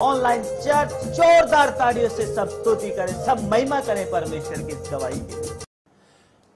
Online church जोरदार तालियों से सब स्तुति करें, सब महिमा करें परमेश्वर की इस गवाही के लिए।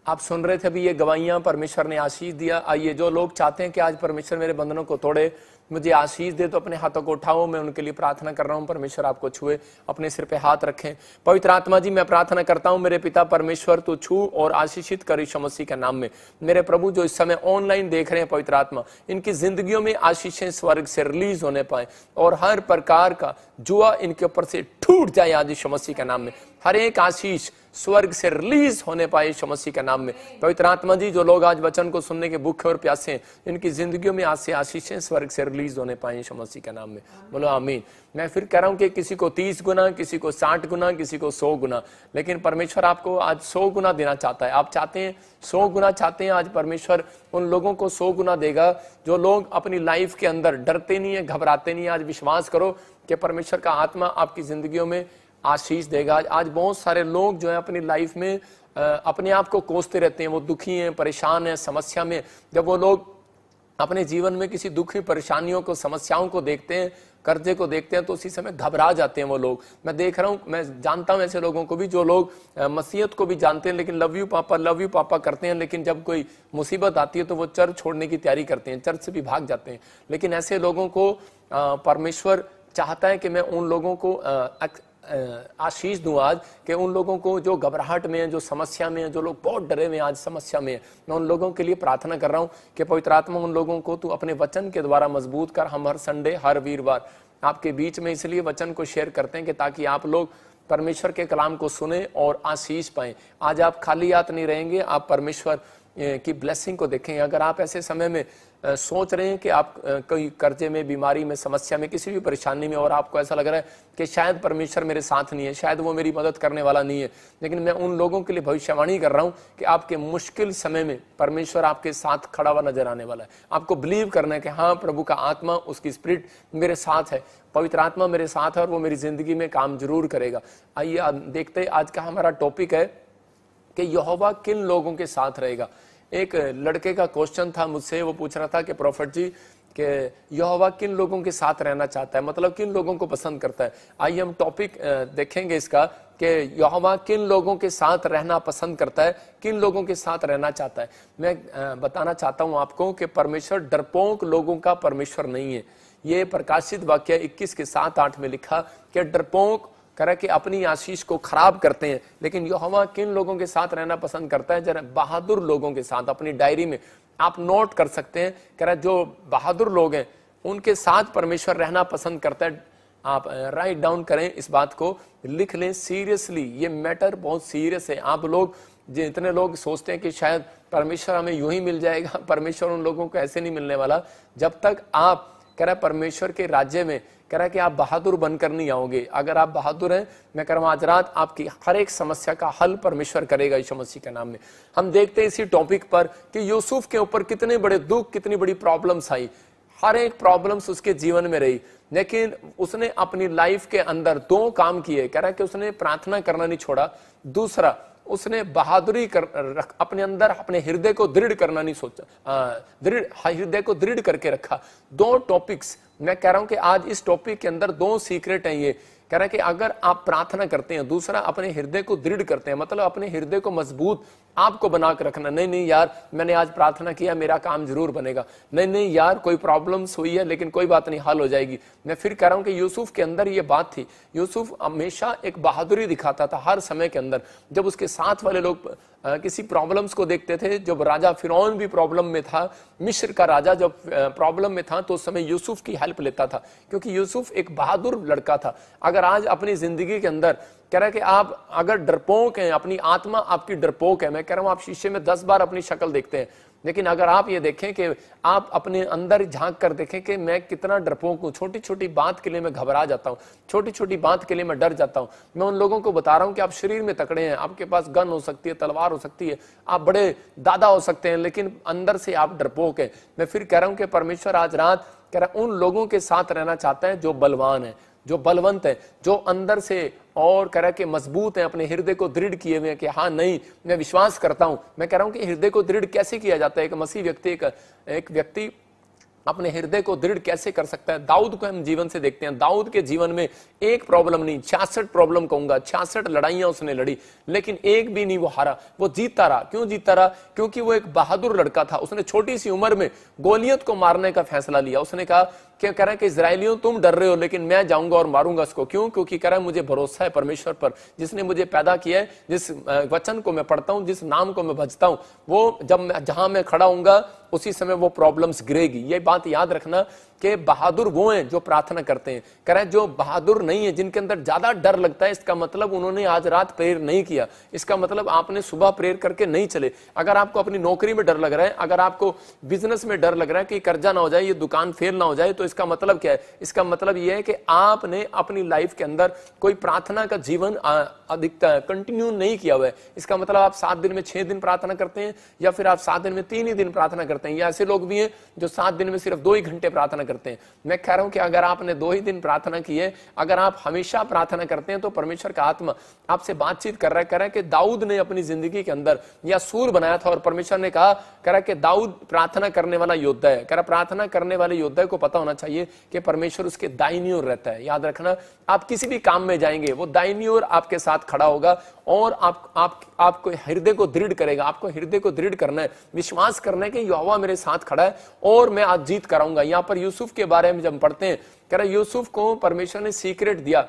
आप सुन रहे थे अभी ये गवाहियां परमेश्वर ने आशीष दिया। आइए, जो लोग चाहते हैं कि आज परमेश्वर मेरे बंधनों को तोड़े, मुझे आशीष दे, तो अपने हाथों को उठाओ। मैं उनके लिए प्रार्थना कर रहा हूं, परमेश्वर आपको छुए। अपने सिर पे हाथ रखें। पवित्र आत्मा जी, मैं प्रार्थना करता हूं मेरे पिता परमेश्वर, तू छू और आशीषित कर यीशु मसीह के नाम में। मेरे प्रभु, जो इस समय ऑनलाइन देख रहे हैं, पवित्र आत्मा, इनकी जिंदगियों में आशीषें स्वर्ग से रिलीज होने पाए और हर प्रकार का जुआ इनके ऊपर से टूट जाए आज यीशु मसीह के नाम में। हर एक आशीष स्वर्ग से रिलीज होने पाए यीशु मसीह के नाम में। पवित्र आत्मा जी, जो लोग आज वचन को सुनने के भूखे और प्यासे हैं, इनकी जिंदगियों में आज से आशीषें स्वर्ग से रिलीज होने पाए यीशु मसीह के नाम में। बोलो आमीन। मैं फिर कह रहा हूं कि किसी को 30 गुना, किसी को 60 गुना, किसी को 100 गुना, लेकिन परमेश्वर आपको आज 100 गुना देना चाहता है। आप चाहते हैं 100 गुना चाहते हैं, आज परमेश्वर उन लोगों को 100 गुना देगा जो लोग अपनी लाइफ के अंदर डरते नहीं है, घबराते नहीं है। आज विश्वास करो कि परमेश्वर का आत्मा आपकी जिंदगियों में आशीष देगा। आज बहुत सारे लोग जो है अपनी लाइफ में अपने आप को कोसते रहते हैं, वो दुखी हैं, परेशान हैं, समस्या में। जब वो लोग अपने जीवन में किसी दुखी परेशानियों को, समस्याओं को देखते हैं, कर्जे को देखते हैं, तो उसी समय घबरा जाते हैं वो लोग। मैं देख रहा हूं, मैं जानता हूं ऐसे लोगों को भी, जो लोग मसीहत को भी जानते हैं, लेकिन लव यू पापा करते हैं, लेकिन जब कोई मुसीबत आती है तो वो चर्च छोड़ने की तैयारी करते हैं, चर्च से भी भाग जाते हैं। लेकिन ऐसे लोगों को परमेश्वर चाहता है कि मैं उन लोगों को आशीष दूं आज, कि उन लोगों को जो घबराहट में है, जो समस्या में है, जो लोग बहुत डरे हुए आज समस्या में है, मैं उन लोगों के लिए प्रार्थना कर रहा हूं कि पवित्र आत्मा उन लोगों को तू अपने वचन के द्वारा मजबूत कर। हम हर संडे, हर वीरवार आपके बीच में इसलिए वचन को शेयर करते हैं कि ताकि आप लोग परमेश्वर के कलाम को सुने और आशीष पाएं। आज आप खाली हाथ नहीं रहेंगे, आप परमेश्वर की ब्लेसिंग को देखेंगे। अगर आप ऐसे समय में सोच रहे हैं कि आप कोई कर्जे में, बीमारी में, समस्या में, किसी भी परेशानी में, और आपको ऐसा लग रहा है कि शायद परमेश्वर मेरे साथ नहीं है, शायद वो मेरी मदद करने वाला नहीं है, लेकिन मैं उन लोगों के लिए भविष्यवाणी कर रहा हूं कि आपके मुश्किल समय में परमेश्वर आपके साथ खड़ा हुआ नजर आने वाला है। आपको बिलीव करना है कि हाँ, प्रभु का आत्मा, उसकी स्पिरिट मेरे साथ है, पवित्र आत्मा मेरे साथ है और वो मेरी जिंदगी में काम जरूर करेगा। आइए देखते, आज का हमारा टॉपिक है कि यहोवा किन लोगों के साथ रहेगा। एक लड़के का क्वेश्चन था मुझसे, वो पूछ रहा था कि प्रोफेट जी, कि यहोवा किन लोगों के साथ रहना चाहता है, मतलब किन लोगों को पसंद करता है। आइए हम टॉपिक देखेंगे इसका कि यहोवा किन लोगों के साथ रहना पसंद करता है, किन लोगों के साथ रहना चाहता है। मैं बताना चाहता हूं आपको कि परमेश्वर डरपोक लोगों का परमेश्वर नहीं है। ये प्रकाशित वाक्य 21 के 7-8 में लिखा कि डरपोक करा कि अपनी आशीष को खराब करते हैं, लेकिन यहोवा किन लोगों के साथ रहना पसंद करता है, जरा बहादुर लोगों के साथ। अपनी डायरी में आप नोट कर सकते हैं, करा जो बहादुर लोग हैं उनके साथ परमेश्वर रहना पसंद करता है। आप राइट डाउन करें, इस बात को लिख लें सीरियसली, ये मैटर बहुत सीरियस है। आप लोग, जितने लोग सोचते हैं कि शायद परमेश्वर हमें यूं ही मिल जाएगा, परमेश्वर उन लोगों को ऐसे नहीं मिलने वाला। जब तक आप कह रहा परमेश्वर के राज्य में, कह रहा कि आप बहादुर बनकर नहीं आओगे। अगर आप बहादुर हैं, मैं कह रहा हूं आज रात आपकी हर एक समस्या का हल परमेश्वर करेगा यीशु मसीह के नाम में। हम देखते हैं इसी टॉपिक पर कि यूसुफ के ऊपर कितने बड़े दुख, कितनी बड़ी प्रॉब्लम्स आई। हर एक प्रॉब्लम्स उसके जीवन में रही, लेकिन उसने अपनी लाइफ के अंदर 2 काम किए। कह रहा कि उसने प्रार्थना करना नहीं छोड़ा, दूसरा उसने बहादुरी अपने अंदर, अपने हृदय को दृढ़ करना नहीं सोचा, हृदय को दृढ़ करके रखा। 2 टॉपिक्स मैं कह रहा हूं कि आज इस टॉपिक के अंदर 2 सीक्रेट हैं। ये कह रहा है कि अगर आप प्रार्थना करते हैं, दूसरा अपने हृदय को दृढ़ करते हैं, मतलब अपने हृदय को मजबूत आपको बना कर रखना। नहीं यार, मैंने आज प्रार्थना किया, मेरा काम जरूर बनेगा। नहीं यार, कोई प्रॉब्लम्स हुई है, लेकिन कोई बात नहीं, हल हो जाएगी। मैं फिर कह रहा हूं कि यूसुफ के अंदर ये बात थी। यूसुफ हमेशा एक बहादुरी दिखाता था हर समय के अंदर। जब उसके साथ वाले लोग किसी प्रॉब्लम्स को देखते थे, जब राजा फिरौन भी प्रॉब्लम में था, मिस्र का राजा जब प्रॉब्लम में था, तो उस समय यूसुफ की हेल्प लेता था, क्योंकि यूसुफ एक बहादुर लड़का था। अगर आज अपनी जिंदगी के अंदर कह रहा है कि आप अगर डरपोक हैं, अपनी आत्मा आपकी डरपोक है, मैं कह रहा हूं आप शीशे में 10 बार अपनी शक्ल देखते हैं, लेकिन अगर आप ये देखें कि आप अपने अंदर झांक कर देखें कि मैं कितना डरपोक हूं, छोटी छोटी बात के लिए मैं घबरा जाता हूं, छोटी छोटी बात के लिए मैं डर जाता हूं। मैं उन लोगों को बता रहा हूं कि आप शरीर में तकड़े हैं, आपके पास गन हो सकती है, तलवार हो सकती है, आप बड़े दादा हो सकते हैं, लेकिन अंदर से आप डरपोक हैं। मैं फिर कह रहा हूं कि परमेश्वर आज रात कह रहा उन लोगों के साथ रहना चाहता है जो बलवान है, जो बलवंत है, जो अंदर से और कह रहा है कि मजबूत है, अपने हृदय को दृढ़ किए हुए हैं कि हाँ नहीं, मैं विश्वास करता हूं। मैं कह रहा हूं कि हृदय को दृढ़ कैसे किया जाता है। एक मसीह व्यक्ति, एक व्यक्ति अपने हृदय को दृढ़ कैसे कर सकता है। दाऊद को हम जीवन से देखते हैं, दाऊद के जीवन में एक प्रॉब्लम नहीं, 66 प्रॉब्लम कहूंगा, 66 लड़ाइयां उसने लड़ी, लेकिन एक भी नहीं वो हारा, वो जीतता रहा। क्यों जीतता रहा? क्योंकि वो एक बहादुर लड़का था। उसने छोटी सी उम्र में गोलियत को मारने का फैसला लिया। उसने कहा क्या कह रहा है कि इजरायलियों तुम डर रहे हो, लेकिन मैं जाऊंगा और मारूंगा उसको। क्यों? क्योंकि कह रहा है मुझे भरोसा है परमेश्वर पर, जिसने मुझे पैदा किया है, जिस वचन को मैं पढ़ता हूं, जिस नाम को मैं भजता हूं, वो जहां मैं खड़ा हूंगा उसी समय वो प्रॉब्लम्स गिरेगी। ये बात याद रखना कि बहादुर वो हैं जो प्रार्थना करते हैं। कह रहा है जो बहादुर नहीं है, जिनके अंदर ज्यादा डर लगता है, इसका मतलब उन्होंने आज रात प्रेयर नहीं किया, इसका मतलब आपने सुबह प्रेयर करके नहीं चले। अगर आपको अपनी नौकरी में डर लग रहा है, अगर आपको बिजनेस में डर लग रहा है कि कर्जा ना हो जाए, ये दुकान फेल ना हो जाए, तो इसका मतलब क्या है? इसका मतलब यह है कि आपने अपनी लाइफ के अंदर कोई प्रार्थना का जीवन अधिकता कंटिन्यू नहीं किया हुआ है। इसका मतलब आप 7 दिन में 6 दिन प्रार्थना करते हैं, या फिर आप 7 दिन में 3 ही दिन प्रार्थना करते हैं, या ऐसे लोग भी हैं जो 7 दिन में सिर्फ 2 ही घंटे प्रार्थना करते हैं। मैं कह रहा हूं कि अगर आपने 2 ही दिन प्रार्थना की है, अगर आप हमेशा प्रार्थना करते हैं, तो परमेश्वर का आत्मा आपसे बातचीत कर रहा है कि दाऊद ने अपनी जिंदगी के अंदर या सूर बनाया था, और परमेश्वर ने कहा कह रहा है कि दाऊद प्रार्थना करने वाला योद्धा है। कह रहा प्रार्थना करने वाले योद्धा को पता होना चाहिए कि परमेश्वर उसके दाहिनी ओर रहता है। याद रखना, आप किसी भी काम में जाएंगे, वो दाहिनी ओर आपके साथ खड़ा होगा और आपको हृदय को दृढ़ करेगा। आपको हृदय को दृढ़ करना है, विश्वास करना है कि यहोवा मेरे साथ खड़ा है और मैं आज जीत कराऊंगा। यहां पर यूसुफ के बारे में जब पढ़ते हैं, कह रहा यूसुफ को परमेश्वर ने सीक्रेट दिया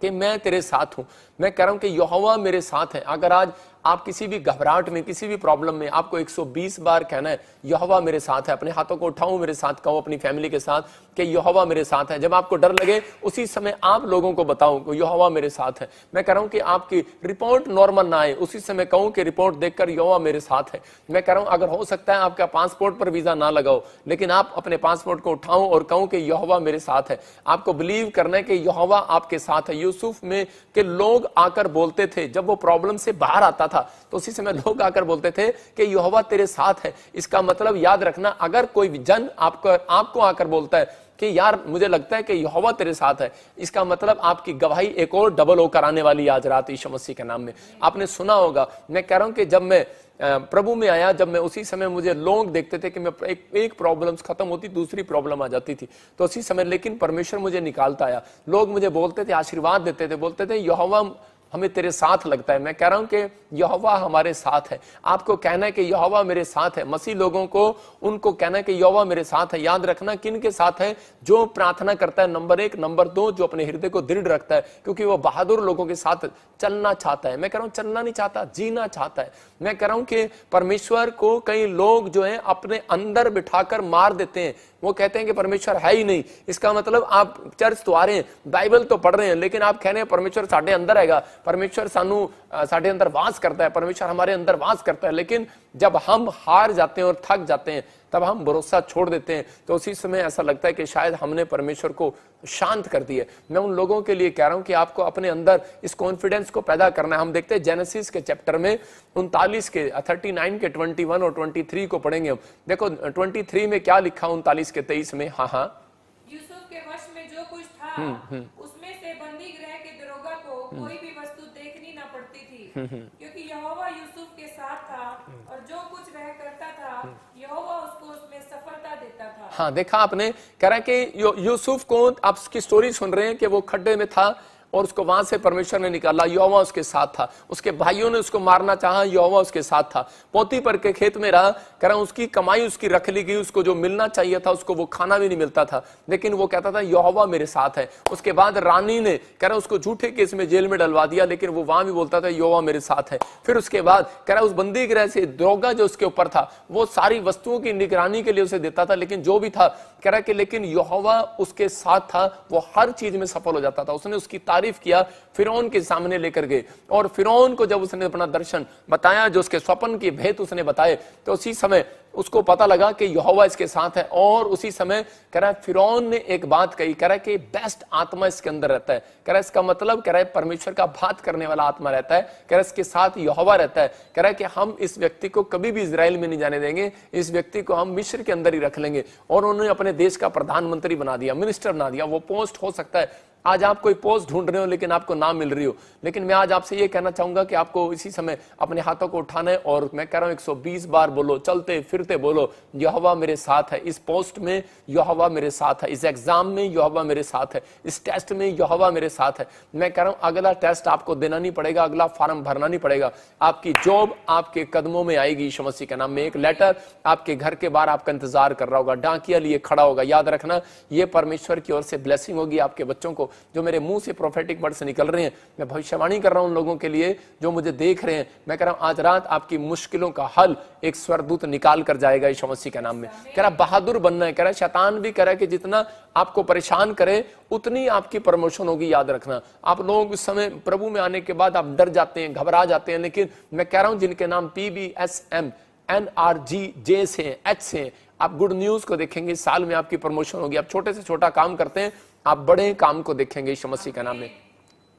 कि मैं तेरे साथ हूं। मैं कह रहा हूं कि यहोवा मेरे साथ है। अगर आज आप किसी भी घबराहट में, किसी भी प्रॉब्लम में, आपको 120 बार कहना है यहोवा मेरे साथ है। अपने हाथों को उठाओ, मेरे साथ कहो अपनी फैमिली के साथ कि यहोवा मेरे साथ है। जब आपको डर लगे, उसी समय आप लोगों को बताओ कि यहोवा मेरे साथ है। मैं कह रहा हूं कि आपकी रिपोर्ट नॉर्मल ना आए, उसी समय कहूं कि रिपोर्ट देखकर यहोवा मेरे साथ है। मैं कह रहा हूं अगर हो सकता है आपका पासपोर्ट पर वीजा ना लगाओ, लेकिन आप अपने पासपोर्ट को उठाओ और कहूं कि यहोवा मेरे साथ है। आपको बिलीव करना है कि यहोवा आपके साथ है। यूसुफ में के लोग आकर बोलते थे, जब वो प्रॉब्लम से बाहर आता था तो उसी समय लोग आकर बोलते थे कि यहोवा तेरे साथ है। इसका मतलब याद रखना, अगर कोई जन आपको आकर बोलता है कि यार मुझे लगता है कि यहोवा तेरे साथ है, इसका मतलब आपकी गवाही एक और डबल होकर आने वाली आज रात यीशु मसीह के नाम में। आपने सुना होगा, मैं कह रहा हूं कि जब मैं प्रभु में आया, जब मैं उसी समय मुझे लोग देखते थे कि मैं एक प्रॉब्लम खत्म होती, दूसरी प्रॉब्लम आ जाती थी, तो उसी समय लेकिन परमेश्वर मुझे निकालता आया। लोग मुझे बोलते थे, आशीर्वाद देते थे, बोलते थे यहोवा हमें तेरे साथ लगता है। मैं कह रहा हूं कि यहोवा हमारे साथ है। आपको कहना है कि यहोवा मेरे साथ है। मसीह लोगों को उनको कहना है कि यहोवा मेरे साथ है। याद रखना किन के साथ है? जो प्रार्थना करता है, नंबर 1। नंबर 2, जो अपने हृदय को दृढ़ रखता है, क्योंकि वो बहादुर लोगों के साथ चलना चाहता है। मैं कह रहा हूं चलना नहीं चाहता, जीना चाहता है। मैं कह रहा हूं कि परमेश्वर को कई लोग जो है अपने अंदर बिठाकर मार देते हैं। वो कहते हैं कि परमेश्वर है ही नहीं। इसका मतलब आप चर्च तो आ रहे हैं, बाइबल तो पढ़ रहे हैं, लेकिन आप कह रहे हैं परमेश्वर साढ़े अंदर आएगा, परमेश्वर सानू साढ़े अंदर वास करता है, परमेश्वर हमारे अंदर वास करता है। लेकिन जब हम हार जाते हैं और थक जाते हैं, तब हम भरोसा छोड़ देते हैं, तो उसी समय ऐसा लगता है कि शायद हमने परमेश्वर को शांत कर दिया। मैं उन लोगों के लिए कह रहा हूं कि आपको अपने अंदर इस कॉन्फिडेंस को पैदा करना है। हम देखते हैं जेनेसिस के चैप्टर में 39 के 39 के 21 और 23 को पढ़ेंगे हम। देखो 23 में क्या लिखा, 39 के 23 में। हाँ, यूसुफ के वश में जो कुछ था उसमें से बंदी गृह के दरोगा को कोई भी वस्तु देखनी ना पड़ती थी, क्योंकि यहोवा यूसुफ के साथ था और जो कुछ वह करता था यहोवा उसको उसमें सफलता देता था। हाँ, देखा आपने, कह रहा है कि यूसुफ को, आप उसकी स्टोरी सुन रहे हैं कि वो खड्डे में था और उसको वहां से परमेश्वर ने निकाला, यहोवा उसके साथ था। उसके भाइयों ने उसको मारना चाहा, यहोवा उसके साथ था। पोतीफर के खेत में रहा, कह रहा उसकी कमाई उसकी रख ली गई, उसको जो मिलना चाहिए था उसको वो खाना भी नहीं मिलता था, लेकिन वो कहता था यहोवा मेरे साथ है। उसके बाद रानी ने, कह रहा उसको झूठे केस में जेल में डलवा दिया, लेकिन वो वहां भी बोलता था यहोवा मेरे साथ है। फिर उसके बाद कह रहा उस बंदी गृह से दरोगा जो उसके ऊपर था, वो सारी वस्तुओं की निगरानी के लिए उसे देता था, लेकिन जो भी था, कह रहा कि लेकिन यहोवा उसके साथ था, वो हर चीज में सफल हो जाता था। उसने उसकी तारीफ किया, फिरौन के सामने लेकर गए, और फिरौन को जब उसने अपना दर्शन बताया, जो उसके स्वप्न के भेद उसने बताए, तो उसी समय उसको पता लगा कि यहोवा इसके साथ है। और उसी समय कह रहा है फिरौन ने एक बात कही, कह रहा है कि बेस्ट आत्मा इसके अंदर रहता है। कह रहा है इसका मतलब, कह रहा है परमेश्वर का बात करने वाला आत्मा रहता है, कह रहा है इसके साथ यहोवा रहता है। कह रहा है कि हम इस व्यक्ति को कभी भी इजराइल में नहीं जाने देंगे, इस व्यक्ति को हम मिस्र के अंदर ही रख लेंगे। और उन्होंने अपने देश का प्रधानमंत्री बना दिया, मिनिस्टर बना दिया। वो पोस्ट हो सकता है आज आप कोई पोस्ट ढूंढ रहे हो लेकिन आपको ना मिल रही हो, लेकिन मैं आज आपसे ये कहना चाहूंगा कि आपको इसी समय अपने हाथों को उठाना है और मैं कह रहा हूं 120 बार बोलो, चलते फिरते बोलो, यहोवा मेरे साथ है। इस पोस्ट में यहोवा मेरे साथ है, इस एग्जाम में यहोवा मेरे साथ है, इस टेस्ट में यहोवा मेरे साथ है। मैं कह रहा हूं अगला टेस्ट आपको देना नहीं पड़ेगा, अगला फॉर्म भरना नहीं पड़ेगा, आपकी जॉब आपके कदमों में आएगी यीशु मसीह के नाम में। एक लेटर आपके घर के बाहर आपका इंतजार कर रहा होगा, डाकिया लिए खड़ा होगा। याद रखना ये परमेश्वर की ओर से ब्लेसिंग होगी आपके बच्चों को। जो मेरे मुंह से प्रोफेटिक वर्ड से निकल रहे हैं, मैं भविष्यवाणी कर रहा हूं उन लोगों के लिए जो मुझे देख रहे हैं। मैं कह रहा हूं आज रात आपकी मुश्किलों का हल एक स्वर्गदूत निकाल कर जाएगा यीशु मसीह के नाम में। कह रहा बहादुर बनना है, कह रहा शैतान भी कह रहा है कि जितना आपको परेशान करे उतनी आपकी प्रमोशन होगी। याद रखना आप लोग इस समय प्रभु में आने के बाद आप डर जाते हैं, घबरा जाते हैं, लेकिन मैं कह रहा हूं जिनके नाम PBSM NRG से H से आप गुड न्यूज को देखेंगे। साल में आपकी प्रमोशन होगी। आप छोटे से छोटा काम करते हैं, आप बड़े काम को देखेंगे यीशु मसीह के नाम में।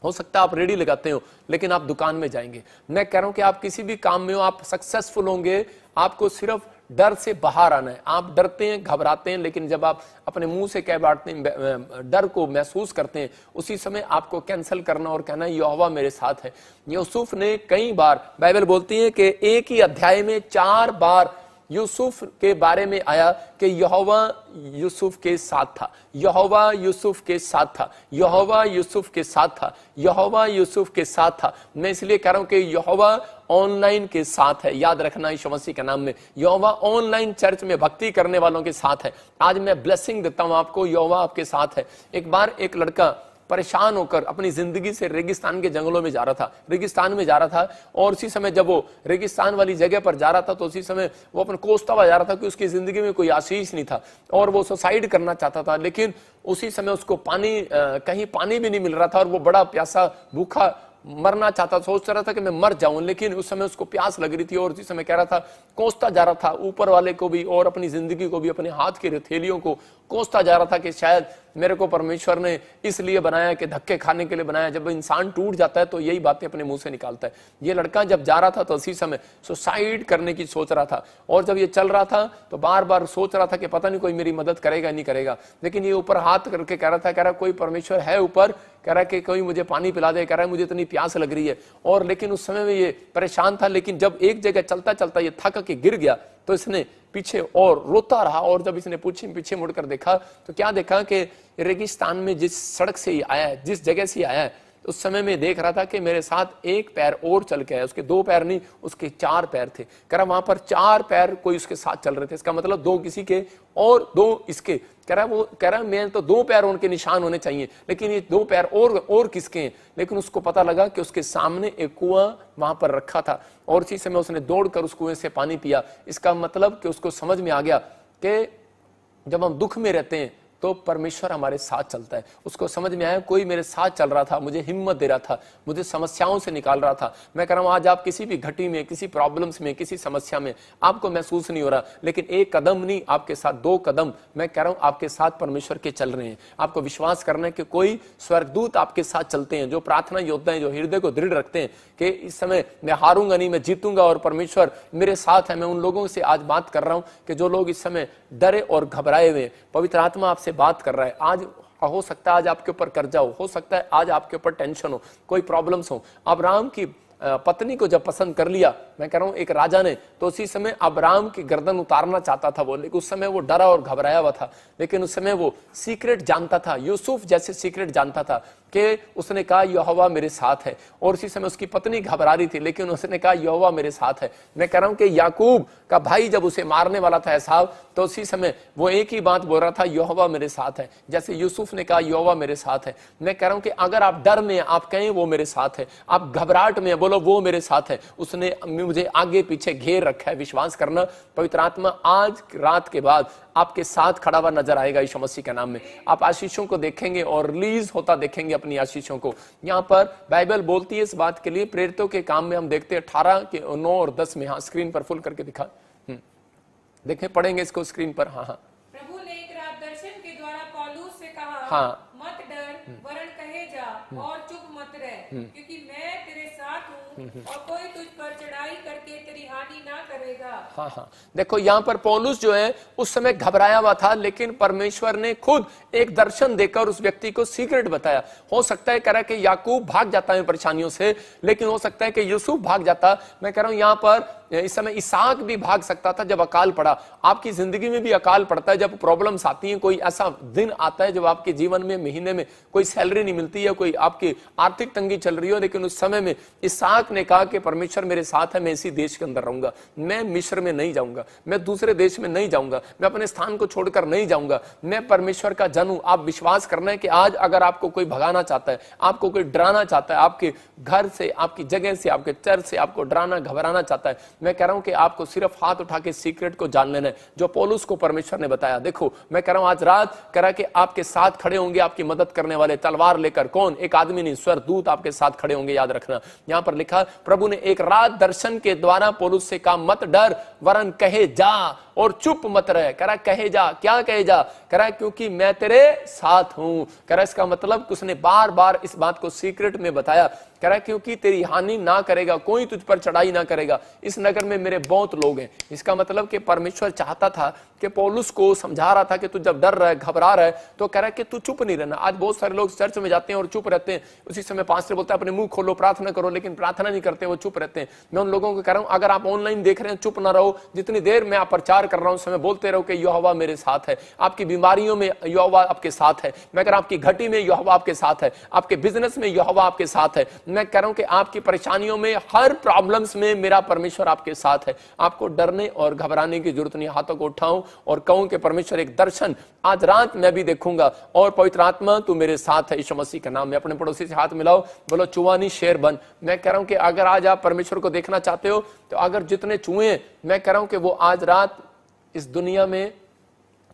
हो सकता है आप रेडी लगाते हो लेकिन आप दुकान में जाएंगे। मैं कह रहा हूं कि आप किसी भी काम में हो आप सक्सेसफुल होंगे। आपको सिर्फ डर से बाहर आना है। आप डरते हैं, घबराते हैं, लेकिन जब आप अपने मुंह से कह बांटते हैं, डर को महसूस करते हैं, उसी समय आपको कैंसिल करना और कहना यहोवा मेरे साथ है। यूसुफ ने कई बार, बाइबल बोलती है कि एक ही अध्याय में 4 बार यूसुफ के बारे में आया कि यहोवा यूसुफ के साथ था, यहोवा यूसुफ के साथ था, यहोवा यूसुफ के साथ था, यहोवा यूसुफ के साथ था। मैं इसलिए कह रहा हूं कि यहोवा ऑनलाइन के साथ है। याद रखना यीशु मसीह के नाम में, यहोवा ऑनलाइन चर्च में भक्ति करने वालों के साथ है। आज मैं ब्लेसिंग देता हूं आपको, यहोवा आपके साथ है। एक बार एक लड़का परेशान होकर अपनी जिंदगी से रेगिस्तान के जंगलों में जा रहा था, रेगिस्तान में जा रहा था, और उसी समय जब वो रेगिस्तान वाली जगह पर जा रहा था तो उसी समय वो अपने कोसता हुआ जा रहा था कि उसकी जिंदगी में कोई आशीष नहीं था और वो सुसाइड करना चाहता था। लेकिन उसी समय उसको कहीं पानी भी नहीं मिल रहा था और वो बड़ा प्यासा भूखा मरना चाहता, सोच रहा था कि मैं मर जाऊं, लेकिन उस समय उसको प्यास लग रही थी और उसी समय कह रहा था, कोसता जा रहा था ऊपर वाले को भी और अपनी जिंदगी को भी, अपने हाथ की हथेलियों को कोसता जा रहा था कि शायद मेरे को परमेश्वर ने इसलिए बनाया कि धक्के खाने के लिए बनाया। जब इंसान टूट जाता है तो यही बातें अपने मुंह से निकालता है। ये लड़का जब जा रहा था तो उसी समय सुसाइड करने की सोच रहा था, और जब ये चल रहा था तो बार बार सोच रहा था कि पता नहीं कोई मेरी मदद करेगा नहीं करेगा। लेकिन ये ऊपर हाथ करके कह रहा कोई परमेश्वर है ऊपर, कह रहा कि कोई मुझे पानी पिला दे, कह रहा है मुझे इतनी प्यास लग रही है। और लेकिन उस समय में ये परेशान था, लेकिन जब एक जगह चलता चलता ये थक के गिर गया तो इसने पीछे और रोता रहा, और जब इसने पीछे मुड़कर देखा तो क्या देखा कि रेगिस्तान में जिस सड़क से ही आया है, जिस जगह से आया है, उस समय में देख रहा था कि मेरे साथ एक पैर और चल के आया। उसके 2 पैर नहीं, उसके 4 पैर थे। कह रहा वहां पर 4 पैर कोई उसके साथ चल रहे थे। इसका मतलब 2 किसी के और 2 इसके। कह रहा मैं तो 2 पैर उनके निशान होने चाहिए, लेकिन ये 2 पैर और किसके हैं। लेकिन उसको पता लगा कि उसके सामने एक कुआं वहां पर रखा था और इसी समय उसने दौड़कर उस कुएं से पानी पिया। इसका मतलब कि उसको समझ में आ गया कि जब हम दुख में रहते हैं तो परमेश्वर हमारे साथ चलता है। उसको समझ में आया कोई मेरे साथ चल रहा था, मुझे हिम्मत दे रहा था, मुझे समस्याओं से निकाल रहा था। मैं कह रहा हूं आज आप किसी भी घटी में, किसी प्रॉब्लम्स में, किसी समस्या में आपको महसूस नहीं हो रहा, लेकिन 1 कदम नहीं, आपके साथ 2 कदम मैं कह रहा हूं आपके साथ परमेश्वर के चल रहे हैं। आपको विश्वास करना है कि कोई स्वर्गदूत आपके साथ चलते हैं, जो प्रार्थना योद्धा हैं, जो हृदय को दृढ़ रखते हैं कि इस समय मैं हारूंगा नहीं, मैं जीतूंगा और परमेश्वर मेरे साथ है। मैं उन लोगों से आज बात कर रहा हूं कि जो लोग इस समय डरे और घबराए हुए, पवित्र आत्मा आपसे बात कर रहा है। आज हो सकता है आज आपके ऊपर कर्जा हो सकता है आज आपके ऊपर टेंशन हो, कोई प्रॉब्लम्स हो। अब्राहम की पत्नी को जब पसंद कर लिया, मैं कह रहा हूं एक राजा ने, तो उसी समय अब्राहम की गर्दन उतारना चाहता था वो, लेकिन उस समय वो डरा और घबराया हुआ था। लेकिन उस समय वो सीक्रेट जानता था, यूसुफ जैसे सीक्रेट जानता था कि उसने कहा यहोवा मेरे साथ है। और उसी समय उसकी पत्नी घबरा रही थी, लेकिन उसने कहा यहोवा मेरे साथ है। मैं कह रहा हूं कि याकूब का भाई जब उसे मारने वाला था एसाव, तो उसी समय वो एक ही बात बोल रहा था यहोवा मेरे साथ है, जैसे यूसुफ ने कहा यहोवा मेरे साथ है। मैं कह रहा हूं कि अगर आप डर में आप कहें वो मेरे साथ है, आप घबराहट में बोलो वो मेरे साथ है, उसने मुझे आगे पीछे घेर रखा है। विश्वास करना, पवित्र आत्मा आज रात के बाद आपके साथ खड़ा हुआ नजर आएगा यीशु मसीह के नाम में। आप आशीषों को देखेंगे और रिलीज होता देखेंगे अपनी आशीषों को। यहाँ पर बाइबल बोलती है इस बात के लिए, प्रेरितों के काम में हम देखते हैं 18 के 9 और 10 में। हाँ, स्क्रीन पर फुल करके दिखा, देखें, पढ़ेंगे इसको स्क्रीन पर। हाँ हाँ। प्रभु ने एक रात दर्शन के द्वारा पौलुस से कहा, हाँ, मत डर, वरन कहे जा और चुप मत रह, क्योंकि मैं तेरे साथ साथ हूँ और कोई तुझ पर चढ़ाई करके तेरी हानि ना करेगा। हाँ हाँ, देखो यहाँ पर पौलुस जो है उस समय घबराया हुआ था, लेकिन परमेश्वर ने खुद एक दर्शन देकर उस व्यक्ति को सीक्रेट बताया। हो सकता है कह रहा है कि याकूब भाग जाता है परेशानियों से, लेकिन हो सकता है कि यूसुफ भाग जाता। मैं कह रहा हूं यहाँ पर इस समय इसहाक भी भाग सकता था जब अकाल पड़ा। आपकी जिंदगी में भी अकाल पड़ता है, जब प्रॉब्लम्स आती हैं, कोई ऐसा दिन आता है जब आपके जीवन में महीने में कोई सैलरी नहीं मिलती है, कोई आपकी आर्थिक तंगी चल रही हो, लेकिन उस समय में इसहाक ने कहा कि परमेश्वर मेरे साथ है, मैं इसी देश के अंदर रहूंगा, मैं मिस्र में नहीं जाऊंगा, मैं दूसरे देश में नहीं जाऊंगा, मैं अपने स्थान को छोड़कर नहीं जाऊंगा, मैं परमेश्वर का जन हूं। आप विश्वास करना है कि आज अगर आपको कोई भगाना चाहता है, आपको कोई डराना चाहता है, आपके घर से, आपकी जगह से, आपके चर्च से आपको डराना घबराना चाहता है, मैं कह रहा हूं कि आपको सिर्फ हाथ उठा के सीक्रेट को जान लेना है जो पौलुस को परमेश्वर ने बताया। देखो मैं कह रहा हूं आज रात कह रहा कि आपके साथ खड़े होंगे आपकी मदद करने वाले, तलवार लेकर। कौन? एक आदमी नहीं, स्वर्गदूत आपके साथ खड़े होंगे, याद रखना। यहां पर लिखा प्रभु ने एक रात दर्शन के द्वारा पौलुस से कहा मत डर, वरन कहे जा और चुप मत रहे। कह रहा कहे जा, क्या कहे जा? कह रहा क्योंकि मैं तेरे साथ हूं। कह रहा इसका मतलब उसने बार बार इस बात को सीक्रेट में बताया। कह रहा क्योंकि तेरी हानि ना करेगा, कोई तुझ पर चढ़ाई ना करेगा, इस नगर में मेरे बहुत लोग हैं। इसका मतलब कि परमेश्वर चाहता था कि पौलुस को समझा रहा था कि तू जब डर रहा है, घबरा रहा है, तो कह रहा है कि तू चुप नहीं रहना। आज बहुत सारे लोग चर्च में जाते हैं और चुप रहते हैं, उसी समय पास्टर बोलता है अपने मुंह खोलो प्रार्थना करो, लेकिन प्रार्थना नहीं करते, वो चुप रहते हैं। मैं उन लोगों को कह रहा हूं अगर आप ऑनलाइन देख रहे हैं चुप ना रहो, जितनी देर मैं आप प्रचार कर रहा हूं समय बोलते रहो कि यहोवा मेरे साथ है। आपकी बीमारियों में यहोवा आपके साथ है। मैं कह रहा हूं आपकी घटी में यहोवा आपके साथ है, आपके बिजनेस में यहोवा आपके साथ है। मैं कह रहा हूं कि आपकी परेशानियों में, हर प्रॉब्लम्स में मेरा परमेश्वर आपके साथ है। आपको डरने और घबराने की जरूरत नहीं। हाथों को उठाऊं और कहूं कि परमेश्वर एक दर्शन आज रात मैं भी देखूंगा और पवित्र आत्मा तू मेरे साथ है। यीशु मसीह के नाम में अपने पड़ोसी से हाथ मिलाओ, बोलो चुआनी शेर बन। मैं कह रहा हूं कि अगर आज आप परमेश्वर को देखना चाहते हो तो अगर जितने चूहे, मैं कह रहा हूं कि वो आज रात इस दुनिया में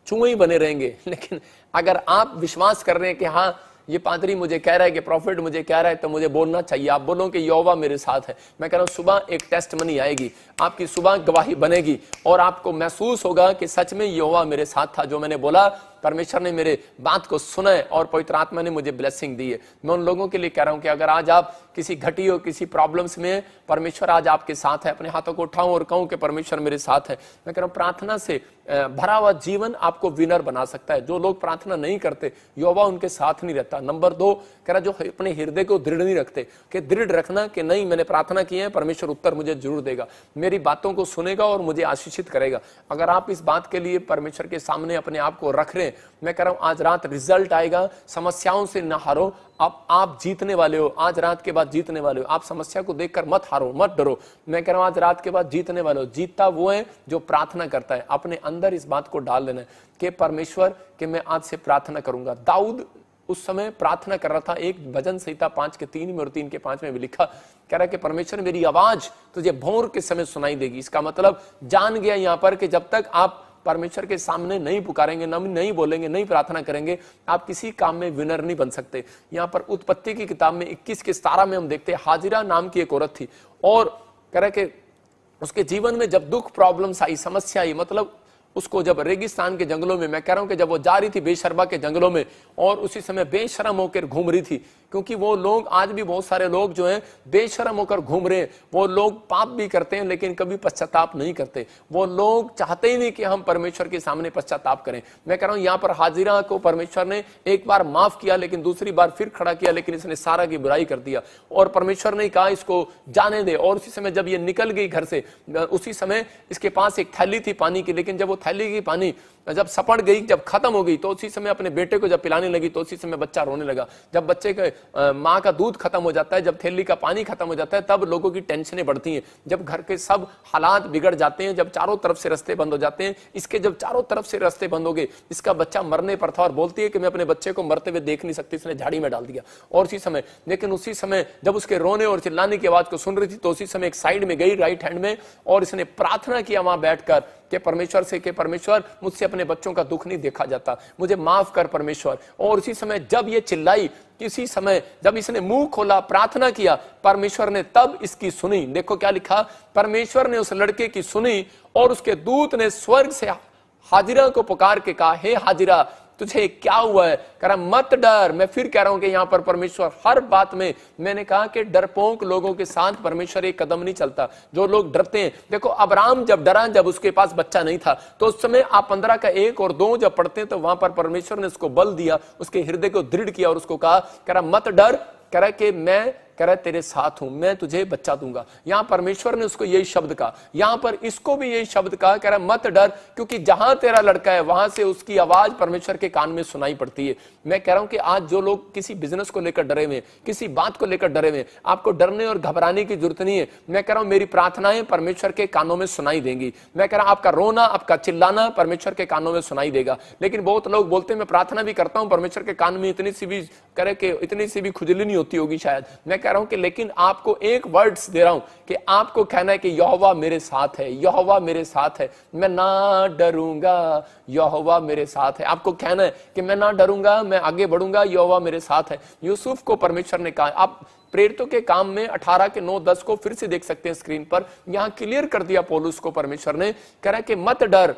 चूहे ही बने रहेंगे, लेकिन अगर आप विश्वास कर रहे हैं कि हाँ ये पादरी मुझे कह रहा है कि प्रॉफिट मुझे कह रहा है तो मुझे बोलना चाहिए, आप बोलो कि यहोवा मेरे साथ है। मैं कह रहा हूं सुबह एक टेस्टमनी आएगी, आपकी सुबह गवाही बनेगी और आपको महसूस होगा कि सच में यहोवा मेरे साथ था। जो मैंने बोला परमेश्वर ने मेरे बात को सुना है और पवित्र आत्मा ने मुझे ब्लेसिंग दी है। मैं उन लोगों के लिए कह रहा हूं कि अगर आज आप किसी घटी हो, किसी प्रॉब्लम्स में, परमेश्वर आज आपके साथ है। अपने हाथों को उठाऊं और कहूं कि परमेश्वर मेरे साथ है। मैं कह रहा हूं प्रार्थना से भरा हुआ जीवन आपको विनर बना सकता है। जो लोग प्रार्थना नहीं करते यहोवा उनके साथ नहीं रहता। नंबर 2 कह रहा जो अपने हृदय को दृढ़ नहीं रखते, कि दृढ़ रखना कि नहीं मैंने प्रार्थना की है, परमेश्वर उत्तर मुझे जरूर देगा, मेरी बातों को सुनेगा और मुझे आशीषित करेगा। अगर आप इस बात के लिए परमेश्वर के सामने अपने आप को रख रहे हैं, मैं कह रहा हूं आज रात रिजल्ट आएगा। समस्याओं से ना हारो, आप जीतने वाले हो। आज रात के बाद जीतने वाले हो। आप समस्या को देखकर मत हारो, मत डरो। मैं कह रहा हूं आज रात के बाद जीतने वाले हो। जीतता वो है जो प्रार्थना करता है। अपने अंदर इस बात को डाल लेना है कि परमेश्वर कि मैं आज से प्रार्थना करूंगा। दाऊद उस समय प्रार्थना कर रहा था। एक भजन संहिता 5:3 में और 3:5 में भी लिखा, कह रहा है कि परमेश्वर मेरी आवाज तुझे भोर के समय सुनाई देगी। इसका मतलब जान गया यहां पर कि जब तक आप परमेश्वर के सामने नहीं पुकारेंगे, नहीं बोलेंगे, नहीं प्रार्थना करेंगे, आप किसी काम में विनर नहीं बन सकते। यहां पर उत्पत्ति की किताब में 21:17 में हम देखते हैं हाजिरा नाम की एक औरत थी और कह रहा है कि उसके जीवन में जब दुख प्रॉब्लम्स आई, समस्या आई, मतलब उसको जब रेगिस्तान के जंगलों में, मैं कह रहा हूं कि जब वो जा रही थी बेशर्मा के जंगलों में और उसी समय बेशर्म होकर घूम रही थी, क्योंकि वो लोग आज भी बहुत सारे लोग जो हैं बेशर्म होकर घूम रहे हैं। वो लोग पाप भी करते हैं लेकिन कभी पश्चाताप नहीं करते। वो लोग चाहते ही नहीं कि हम परमेश्वर के सामने पश्चाताप करें। मैं कह रहा हूं यहां पर हाजिरा को परमेश्वर ने एक बार माफ किया लेकिन दूसरी बार फिर खड़ा किया, लेकिन इसने सारा की बुराई कर दिया और परमेश्वर ने कहा इसको जाने दे। और उसी समय जब ये निकल गई घर से, उसी समय इसके पास एक थैली थी पानी की, लेकिन जब वो थैली की पानी जब सपड़ गई, जब खत्म हो गई, तो उसी समय अपने बेटे को जब पिलाने लगी तो उसी समय बच्चा रोने लगा। जब बच्चे के माँ का दूध खत्म हो जाता है, जब थैली का पानी खत्म हो जाता है, तब लोगों की टेंशनें बढ़ती हैं। जब घर के सब हालात बिगड़ जाते हैं, जब चारों तरफ से रास्ते बंद हो जाते हैं, इसके जब चारों तरफ से रास्ते बंद हो गए, इसका बच्चा मरने पर था और बोलती है कि मैं अपने बच्चे को मरते हुए देख नहीं सकती, इसने झाड़ी में डाल दिया। और उसी समय, लेकिन उसी समय जब उसके रोने और चिल्लाने की आवाज को सुन रही थी तो उसी समय एक साइड में गई राइट हैंड में और इसने प्रार्थना किया वहां बैठकर कि परमेश्वर से, कि परमेश्वर मुझसे अपने बच्चों का दुख नहीं देखा जाता, मुझे माफ कर परमेश्वर। और उसी समय जब ये चिल्लाई, किसी समय जब इसने मुंह खोला, प्रार्थना किया, परमेश्वर ने तब इसकी सुनी। देखो क्या लिखा, परमेश्वर ने उस लड़के की सुनी और उसके दूत ने स्वर्ग से हाजिरा को पुकार के कहा, हे हाजिरा तुझे क्या हुआ है? कह रहा मत डर। मैं फिर कह रहा हूं कि यहां पर परमेश्वर हर बात में, मैंने कहा कि डरपोक लोगों के साथ परमेश्वर एक कदम नहीं चलता। जो लोग डरते हैं, देखो अब्राहम जब डरा, जब उसके पास बच्चा नहीं था, तो उस समय आप 15 का 1 और 2 जब पढ़ते हैं तो वहां पर परमेश्वर ने उसको बल दिया, उसके हृदय को दृढ़ किया और उसको कहा, कह रहा मत डर, कह रहा कि मैं कह रहा तेरे साथ हूं, मैं तुझे बच्चा दूंगा। यहां परमेश्वर ने उसको यही शब्द कहा, यहां पर इसको भी यही शब्द कहा, कह रहा मत डर, क्योंकि जहां तेरा लड़का है वहां से उसकी आवाज परमेश्वर के कान में सुनाई पड़ती है। मैं कह रहा हूं कि आज जो लोग किसी बिजनेस को लेकर डरे हुए, किसी बात को लेकर डरे हुए, आपको डरने और घबराने की जरूरत नहीं है। मैं कह रहा हूं मेरी प्रार्थनाएं परमेश्वर के कानों में सुनाई देंगी। मैं कह रहा हूं आपका रोना, आपका चिल्लाना परमेश्वर के कानों में सुनाई देगा। लेकिन बहुत लोग बोलते हैं मैं प्रार्थना भी करता हूं, परमेश्वर के कान में इतनी सी भी करे कि इतनी सी भी खुजली नहीं होती होगी शायद। मैं कह रहा हूं कि लेकिन आपको एक वर्ड्स दे रहा हूं कि आपको कहना है कि यहोवा मेरे साथ है, यहोवा मेरे साथ है, मैं ना डरूंगा, यहोवा मेरे साथ है। आपको कहना है कि मैं ना डरूंगा, मैं आगे बढ़ूंगा, यहोवा मेरे साथ है। यूसुफ को परमेश्वर ने कहा, आप प्रेरितों के काम में 18 के 9-10 को फिर से देख सकते हैं स्क्रीन पर, यहां क्लियर कर दिया पौलुस को परमेश्वर ने, कह रहा है कि मत डर,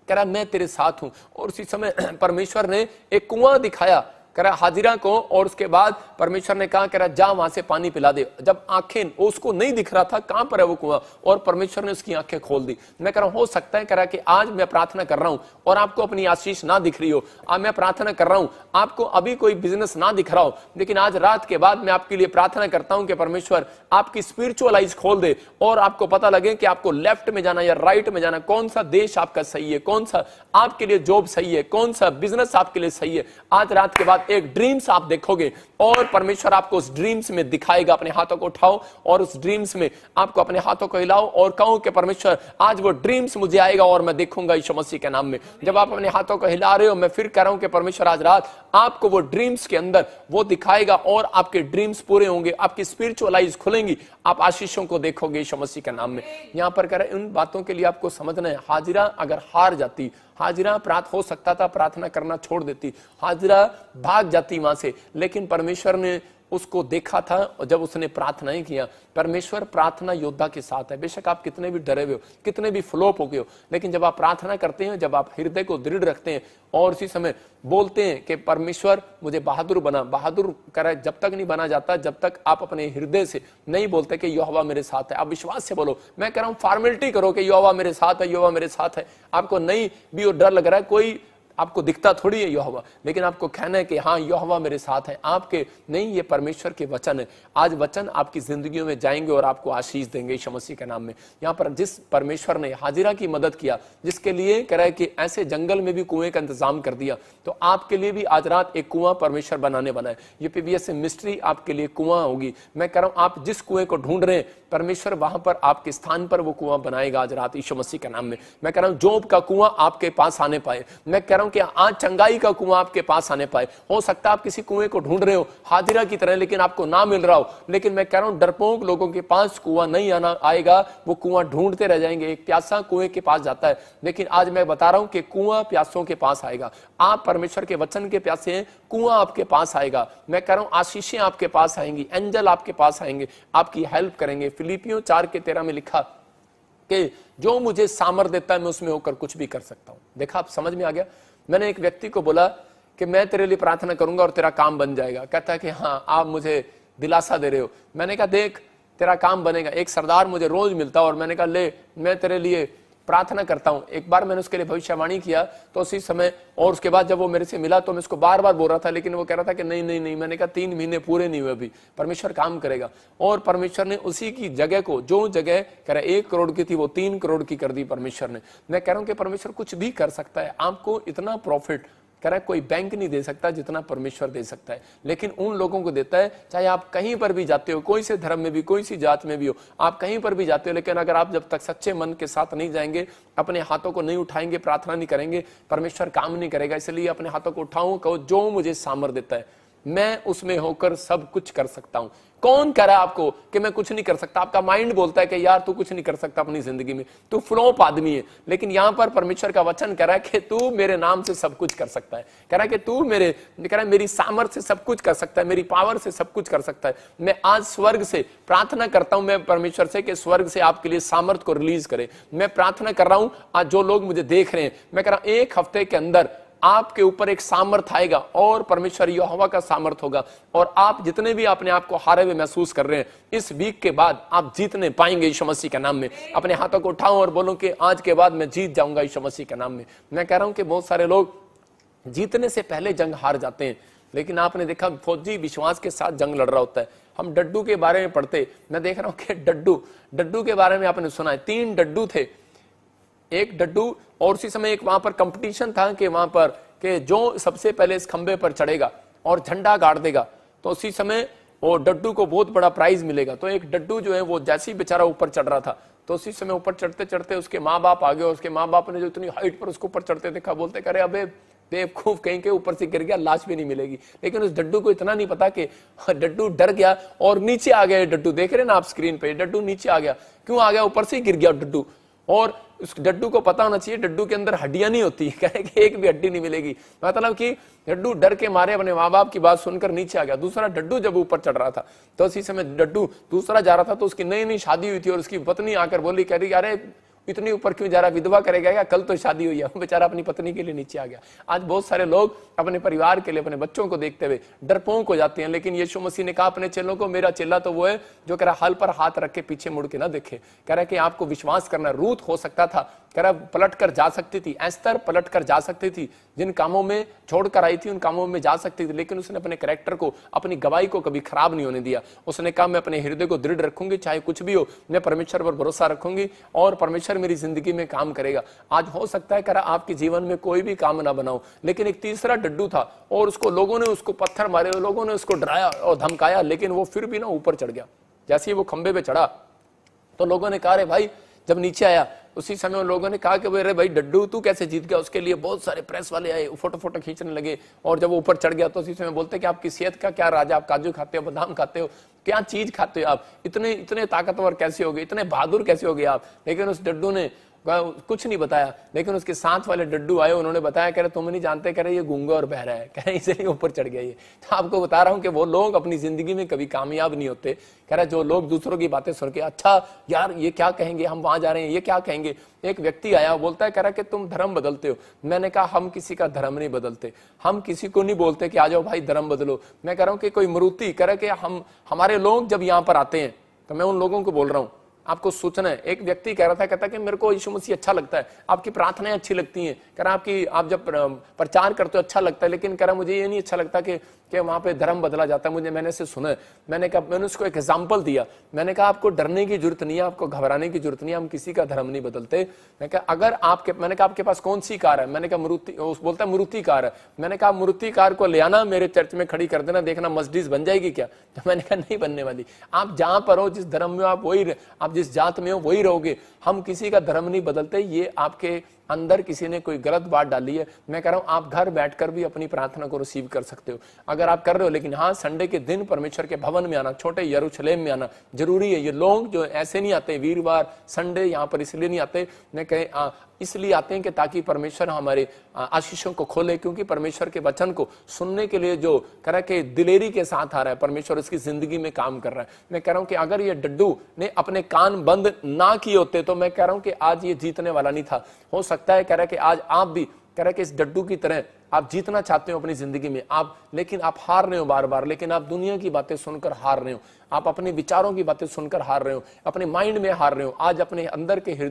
कह रहा मैं तेरे साथ हूं। और उसी समय परमेश्वर ने एक कुआं दिखाया, कह रहा हाजिरा को, और उसके बाद परमेश्वर ने कहा, कह रहा जा वहां से पानी पिला दे। जब आंखें उसको नहीं दिख रहा था कहां पर है वो कुआं, और परमेश्वर ने उसकी आंखें खोल दी। मैं कह रहा हूं हो सकता है, कह रहा कि आज मैं प्रार्थना कर रहा हूं और आपको अपनी आशीष ना दिख रही हो, आज मैं प्रार्थना कर रहा हूं आपको अभी कोई बिजनेस ना दिख रहा हो, लेकिन आज रात के बाद मैं आपके लिए प्रार्थना करता हूं कि परमेश्वर आपकी स्पिरिचुअल आइज खोल दे और आपको पता लगे कि आपको लेफ्ट में जाना या राइट में जाना, कौन सा देश आपका सही है, कौन सा आपके लिए जॉब सही है, कौन सा बिजनेस आपके लिए सही है। आज रात के बाद एक ड्रीम्स आप देखोगे और परमेश्वर आपको उस ड्रीम्स में दिखाएगा। अपने हाथों को उठाओ और उस ड्रीम्स में आपको अपने हाथों को हिलाओ और कहो कि परमेश्वर आज वो ड्रीम्स मुझे आएगा और मैं देखूंगा यीशु मसीह के नाम में। जब आप अपने हाथों को हिला रहे हो, मैं फिर कह रहा हूं कि परमेश्वर आज रात आपको वो ड्रीम्स के अंदर वो दिखाएगा और आपके ड्रीम्स पूरे होंगे, आपकी स्पिरिचुअल आइज खुलेंगी, आप आशीषों को देखोगे यीशु मसीह के नाम में। यहां पर कह रहे उन बातों के लिए आपको समझना है, हाजिरा अगर हार जाती, हाजिरा हो सकता था प्रार्थना करना छोड़ देती, हाजिरा भाग जाती वहां से, लेकिन परमेश्वर ने उसको देखा था और जब उसने प्रार्थनाएं किया। परमेश्वर प्रार्थना योद्धा के साथ है। बेशक आप कितने भी डरे हुए हो, कितने भी फ्लॉप हो गए हो, लेकिन जब आप प्रार्थना करते हैं, जब आप हृदय को दृढ़ रखते हैं और उसी समय बोलते हैं कि परमेश्वर मुझे बहादुर बना, बहादुर करे जब तक नहीं बना जाता जब तक आप अपने हृदय से नहीं बोलते कि यहोवा मेरे साथ है। आप विश्वास से बोलो। मैं कह रहा हूं फॉर्मेलिटी करो कि यहोवा मेरे साथ है, यहोवा मेरे साथ है। आपको नहीं भी वो डर लग रहा है, कोई आपको दिखता थोड़ी है यहोवा, लेकिन आपको कहना है कि हाँ यहोवा मेरे साथ है। आपके नहीं, ये परमेश्वर के वचन है। आज वचन आपकी जिंदगियों में जाएंगे और आपको आशीष देंगे यीशु मसीह के नाम में। यहाँ पर जिस परमेश्वर ने हाजिरा की मदद किया, जिसके लिए कह रहा है कि ऐसे जंगल में भी कुएं का इंतजाम कर दिया, तो आपके लिए भी आज रात एक कुआं परमेश्वर बनाने वाला है। ये पीबीएस से मिस्ट्री आपके लिए कुआं होगी। मैं कह रहा हूं आप जिस कुएं को ढूंढ रहे हैं, परमेश्वर वहां पर आपके स्थान पर वो कुआं बनाएगा आज रात यीशु मसीह के नाम में। मैं कह रहा हूं जॉब का कुआं आपके पास आने पाए। मैं कह रहा हूं कि आज चंगाई का कुआं आपके पास आने पाए। हो सकता है आप किसी कुएं को ढूंढ रहे हो हाजिरा की तरह, लेकिन आपको ना मिल रहा हो, लेकिन मैं कह रहा हूं डरपोक लोगों के पास कुआं नहीं आना आएगा, वो कुआं ढूंढते रह जाएंगे। एक प्यासा कुएं के पास जाता है, लेकिन आज मैं बता रहा हूं कि कुआं प्यासों के पास आएगा। आप परमेश्वर के वचन के प्यासे हैं, कुआं आपके पास आएगा। मैं कह रहा हूं आशीषें आपके पास आएंगी, एंजल आपके पास आएंगे, आपकी हेल्प करेंगे। फिलिपियों 4:13 में लिखा कि जो मुझे सामर्थ देता है मैं उसमें होकर कुछ भी कर सकता हूं। देखा, आप समझ में आ गया। मैंने एक व्यक्ति को बोला कि मैं तेरे लिए प्रार्थना करूंगा और तेरा काम बन जाएगा। कहता है कि हाँ आप मुझे दिलासा दे रहे हो। मैंने कहा देख तेरा काम बनेगा। एक सरदार मुझे रोज मिलता और मैंने कहा ले मैं तेरे लिए प्रार्थना करता हूं। एक बार मैंने उसके लिए भविष्यवाणी किया तो उसी समय, और उसके बाद जब वो मेरे से मिला तो मैं उसको बार बार बोल रहा था, लेकिन वो कह रहा था कि नहीं नहीं नहीं। मैंने कहा 3 महीने पूरे नहीं हुए अभी, परमेश्वर काम करेगा। और परमेश्वर ने उसी की जगह को, जो जगह कह रहा 1 करोड़ की थी वो 3 करोड़ की कर दी परमेश्वर ने। मैं कह रहा हूं कि परमेश्वर कुछ भी कर सकता है। आपको इतना प्रॉफिट कह रहा है कोई बैंक नहीं दे सकता जितना परमेश्वर दे सकता है, लेकिन उन लोगों को देता है चाहे आप कहीं पर भी जाते हो, कोई से धर्म में भी, कोई सी जात में भी हो, आप कहीं पर भी जाते हो, लेकिन अगर आप जब तक सच्चे मन के साथ नहीं जाएंगे, अपने हाथों को नहीं उठाएंगे, प्रार्थना नहीं करेंगे, परमेश्वर काम नहीं करेगा। इसलिए अपने हाथों को उठाओ, कहो जो मुझे सामर्थ देता है मैं उसमें होकर सब कुछ कर सकता हूं। कौन कह रहा है आपको कि मैं कुछ नहीं कर सकता? आपका माइंड बोलता है कि यार तू कुछ नहीं कर सकता अपनी जिंदगी में, तू फ्लॉप आदमी है। लेकिन यहां पर परमेश्वर का वचन कह रहा है कि तू मेरे नाम से सब कुछ कर सकता है। कह रहा है कि तू कह रहा है मेरी सामर्थ से सब कुछ कर सकता है, मेरी पावर से सब कुछ कर सकता है। मैं आज स्वर्ग से प्रार्थना करता हूं, मैं परमेश्वर से कि स्वर्ग से आपके लिए सामर्थ को रिलीज करे। मैं प्रार्थना कर रहा हूं आज जो लोग मुझे देख रहे हैं, मैं कह रहा हूं 1 हफ्ते के अंदर आपके ऊपर एक सामर्थ आएगा और परमेश्वर यहोवा का सामर्थ होगा, और आप जितने भी अपने आप को हारे हुए महसूस कर रहे हैं, इस वीक के बाद आप जीतने पाएंगे यीशु मसीह के नाम में। अपने हाथों को उठाओ और बोलो कि आज के बाद मैं जीत जाऊंगा यीशु मसीह के नाम में। मैं कह रहा हूं कि बहुत सारे लोग जीतने से पहले जंग हार जाते हैं, लेकिन आपने देखा फौजी विश्वास के साथ जंग लड़ रहा होता है। हम डड्डू के बारे में पढ़ते, मैं देख रहा हूं कि डड्डू के बारे में आपने सुना है, 3 डड्डू थे, एक डड्डू, और उसी समय एक वहां पर कंपटीशन था कि वहां पर कि जो सबसे पहले इस खंबे पर चढ़ेगा और झंडा गाड़ देगा तो उसी समय वो डड्डू को बहुत बड़ा प्राइज मिलेगा। तो एक डड्डू जो है वो जैसे ही बेचारा ऊपर चढ़ रहा था तो उसी समय ऊपर चढ़ते चढ़ते उसके माँ बाप आ गए, और उसके माँ बाप ने जो इतनी हाइट पर उसको ऊपर चढ़ते देखा, बोलते करे अबे बेवकूफ कहीं के ऊपर से गिर गया, लाश भी नहीं मिलेगी। लेकिन उस डड्डू को इतना नहीं पता कि डड्डू डर गया और नीचे आ गया। डड्डू देख रहे ना आप स्क्रीन पे, डड्डू नीचे आ गया। क्यों आ गया? ऊपर से ही गिर गया डड्डू। और उस डड्डू को पता होना चाहिए डड्डू के अंदर हड्डियां नहीं होती, कहे कि एक भी हड्डी नहीं मिलेगी। मतलब कि डड्डू डर के मारे अपने माँ बाप की बात सुनकर नीचे आ गया। दूसरा डड्डू जब ऊपर चढ़ रहा था तो उसी समय डड्डू दूसरा जा रहा था, तो उसकी नई नई शादी हुई थी और उसकी पत्नी आकर बोली, कह रही अरे इतनी ऊपर क्यों जा रहा, विधवा करेगा क्या, कल तो शादी हुई है। बेचारा अपनी पत्नी के लिए नीचे आ गया। आज बहुत सारे लोग अपने परिवार के लिए, अपने बच्चों को देखते हुए डरपोक हो जाते हैं, लेकिन यीशु मसीह ने कहा अपने चेलों को, मेरा चेला तो वो है जो कह रहा हल पर हाथ रख के पीछे मुड़ के ना देखे। कह रहा कि आपको विश्वास करना। रूत हो सकता था, कह रहा पलट कर जा सकती थी, एस्तर पलट कर जा सकती थी, जिन कामों में छोड़कर आई थी उन कामों में जा सकती थी, लेकिन उसने अपने कैरेक्टर को, अपनी गवाही को कभी खराब नहीं होने दिया। उसने कहा मैं अपने हृदय को दृढ़ रखूंगी, चाहे कुछ भी हो, मैं परमेश्वर पर भरोसा रखूंगी और परमेश्वर मेरी जिंदगी में काम करेगा। आज हो सकता है कह रहा आपके जीवन में कोई भी काम ना बनाओ, लेकिन एक तीसरा डड्डू था और उसको लोगों ने उसको पत्थर मारे, लोगों ने उसको डराया और धमकाया, लेकिन वो फिर भी ना ऊपर चढ़ गया। जैसे ही वो खंबे पे चढ़ा तो लोगों ने कहा रे भाई, जब नीचे आया उसी समय उन लोगों ने कहा कि अरे भाई डड्डू तू कैसे जीत गया। उसके लिए बहुत सारे प्रेस वाले आए, फोटो खींचने लगे, और जब वो ऊपर चढ़ गया तो उसी समय बोलते कि आपकी सेहत का क्या राज है, आप काजू खाते हो, बादाम खाते हो, क्या चीज खाते हो आप, इतने ताकतवर कैसे हो गए, इतने बहादुर कैसे हो गए आप। लेकिन उस डड्डू ने कुछ नहीं बताया, लेकिन उसके साथ वाले डड्डू आए, उन्होंने बताया कह रहे तुम नहीं जानते, कह रहे ये गूंगा और बहरा है, कह रहे इसलिए ऊपर चढ़ गया ये। तो आपको बता रहा हूं कि वो लोग अपनी जिंदगी में कभी कामयाब नहीं होते। कह रहा जो लोग दूसरों की बातें सुन के अच्छा यार ये क्या कहेंगे, हम वहां जा रहे हैं, ये क्या कहेंगे। एक व्यक्ति आया, बोलता है कह रहा कि तुम धर्म बदलते हो। मैंने कहा हम किसी का धर्म नहीं बदलते, हम किसी को नहीं बोलते कि आ जाओ भाई धर्म बदलो। मैं कह रहा हूं कि कोई मरूती कह रहा कि हमारे लोग जब यहाँ पर आते हैं तो मैं उन लोगों को बोल रहा हूं आपको सोचना है। एक व्यक्ति कह रहा था, कहता कि मेरे को यीशु मसीह अच्छा लगता है, आपकी प्रार्थनाएं अच्छी लगती हैं, कह रहा आप जब प्रचार करते हो अच्छा लगता है, लेकिन कह रहा मुझे ये नहीं अच्छा लगता कि वहां पे धर्म बदला जाता है, मैंने से सुना है। मैंने उसको एक एग्जाम्पल दिया, मैंने कहा आपको डरने की जरूरत नहीं है, आपको घबराने की जरूरत नहीं है, हम किसी का धर्म नहीं बदलते। मैंने कहा आपके पास कौन सी कार है, मैंने कहा मारुति। बोलता है मारुति कार है। मैंने कहा मारुति कार को ले आना, मेरे चर्च में खड़ी कर देना, देखना मर्सिडीज बन जाएगी क्या। तो मैंने कहा नहीं बनने वाली, आप जहां पर हो, जिस धर्म में आप वही, आप जिस जात में हो वही रहोगे, हम किसी का धर्म नहीं बदलते। ये आपके अंदर किसी ने कोई गलत बात डाली है। मैं कह रहा हूं आप घर बैठकर भी अपनी प्रार्थना को रिसीव कर सकते हो अगर आप कर रहे हो, लेकिन हाँ संडे के दिन परमेश्वर के भवन में आना, छोटे यरूशलेम में आना जरूरी है। ये लोग जो ऐसे नहीं आते वीरवार संडे यहाँ पर इसलिए नहीं आते, मैं कहे इसलिए आते हैं कि ताकि परमेश्वर हमारे आशीषों को खोले, क्योंकि परमेश्वर के वचन को सुनने के लिए जो कह रहा कि दिलेरी के साथ आ रहा है, परमेश्वर उसकी जिंदगी में काम कर रहा है। मैं कह रहा हूं कि अगर ये डड्डू ने अपने कान बंद ना किए होते तो मैं कह रहा हूं कि आज ये जीतने वाला नहीं था। हो सकता है कह रहा कि आज आप भी कह रहा कि इस डड्डू की तरह आप जीतना चाहते हो अपनी जिंदगी में, लेकिन आप हार रहे हो बार बार, लेकिन आप दुनिया की बातें सुनकर हार रहे हो, आप अपने विचारों की बातें सुनकर हार रहे हो, अपने माइंड में हार रहे हो। आज अपने अंदर के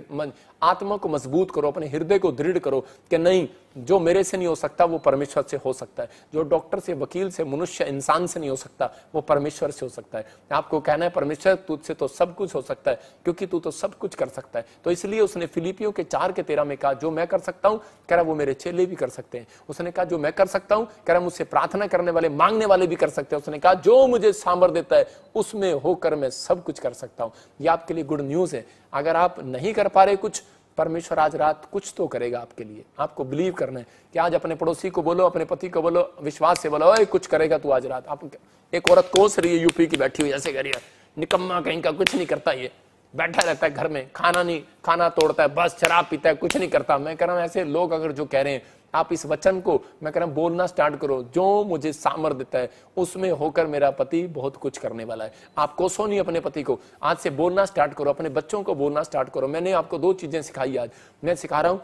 आत्मा को मजबूत करो, अपने हृदय को दृढ़ करो कि नहीं, जो मेरे से नहीं हो सकता वो परमेश्वर से हो सकता है, जो डॉक्टर से, वकील से, मनुष्य इंसान से नहीं हो सकता वो परमेश्वर से हो सकता है। आपको कहना है परमेश्वर तुझसे तो सब कुछ हो सकता है, क्योंकि तू तो सब कुछ कर सकता है। तो इसलिए उसने फिलिपियों के 4:13 में कहा जो मैं कर सकता हूं, कह रहा वो मेरे चेले भी कर सकते हैं। उसने कहा जो मैं कर सकता हूं, कह रहा मुझसे प्रार्थना करने वाले, मांगने वाले भी कर सकते हैं। उसने कहा जो मुझे सामर्थ देता है उसमें होकर मैं सब कुछ कर सकता हूं। ये आपके लिए गुड न्यूज है। अगर आप नहीं कर पा रहे कुछ, परमेश्वर आज रात कुछ तो करेगा आपके लिए। आपको बिलीव करना है कि आज अपने पड़ोसी को बोलो, अपने पति को बोलो, विश्वास से बोलो ओए कुछ करेगा तू आज रात। आप एक औरत कोस रही है यूपी की, बैठी हुई ऐसे करिए, निकम्मा कहीं का, कुछ नहीं करता, ये बैठा रहता है घर में, खाना तोड़ता है, बस शराब पीता है, कुछ नहीं करता। मैं कह रहा हूं ऐसे लोग अगर जो कह रहे हैं, आप इस वचन को मैं कह रहा हूं बोलना स्टार्ट करो, जो मुझे सामर्थ देता है उसमें होकर मेरा पति बहुत कुछ करने वाला है। आप कोसो नहीं अपने पति को, आज से बोलना स्टार्ट करो, अपने बच्चों को बोलना स्टार्ट करो। मैंने आपको 2 चीजें सिखाई आज। मैं सिखा रहा हूं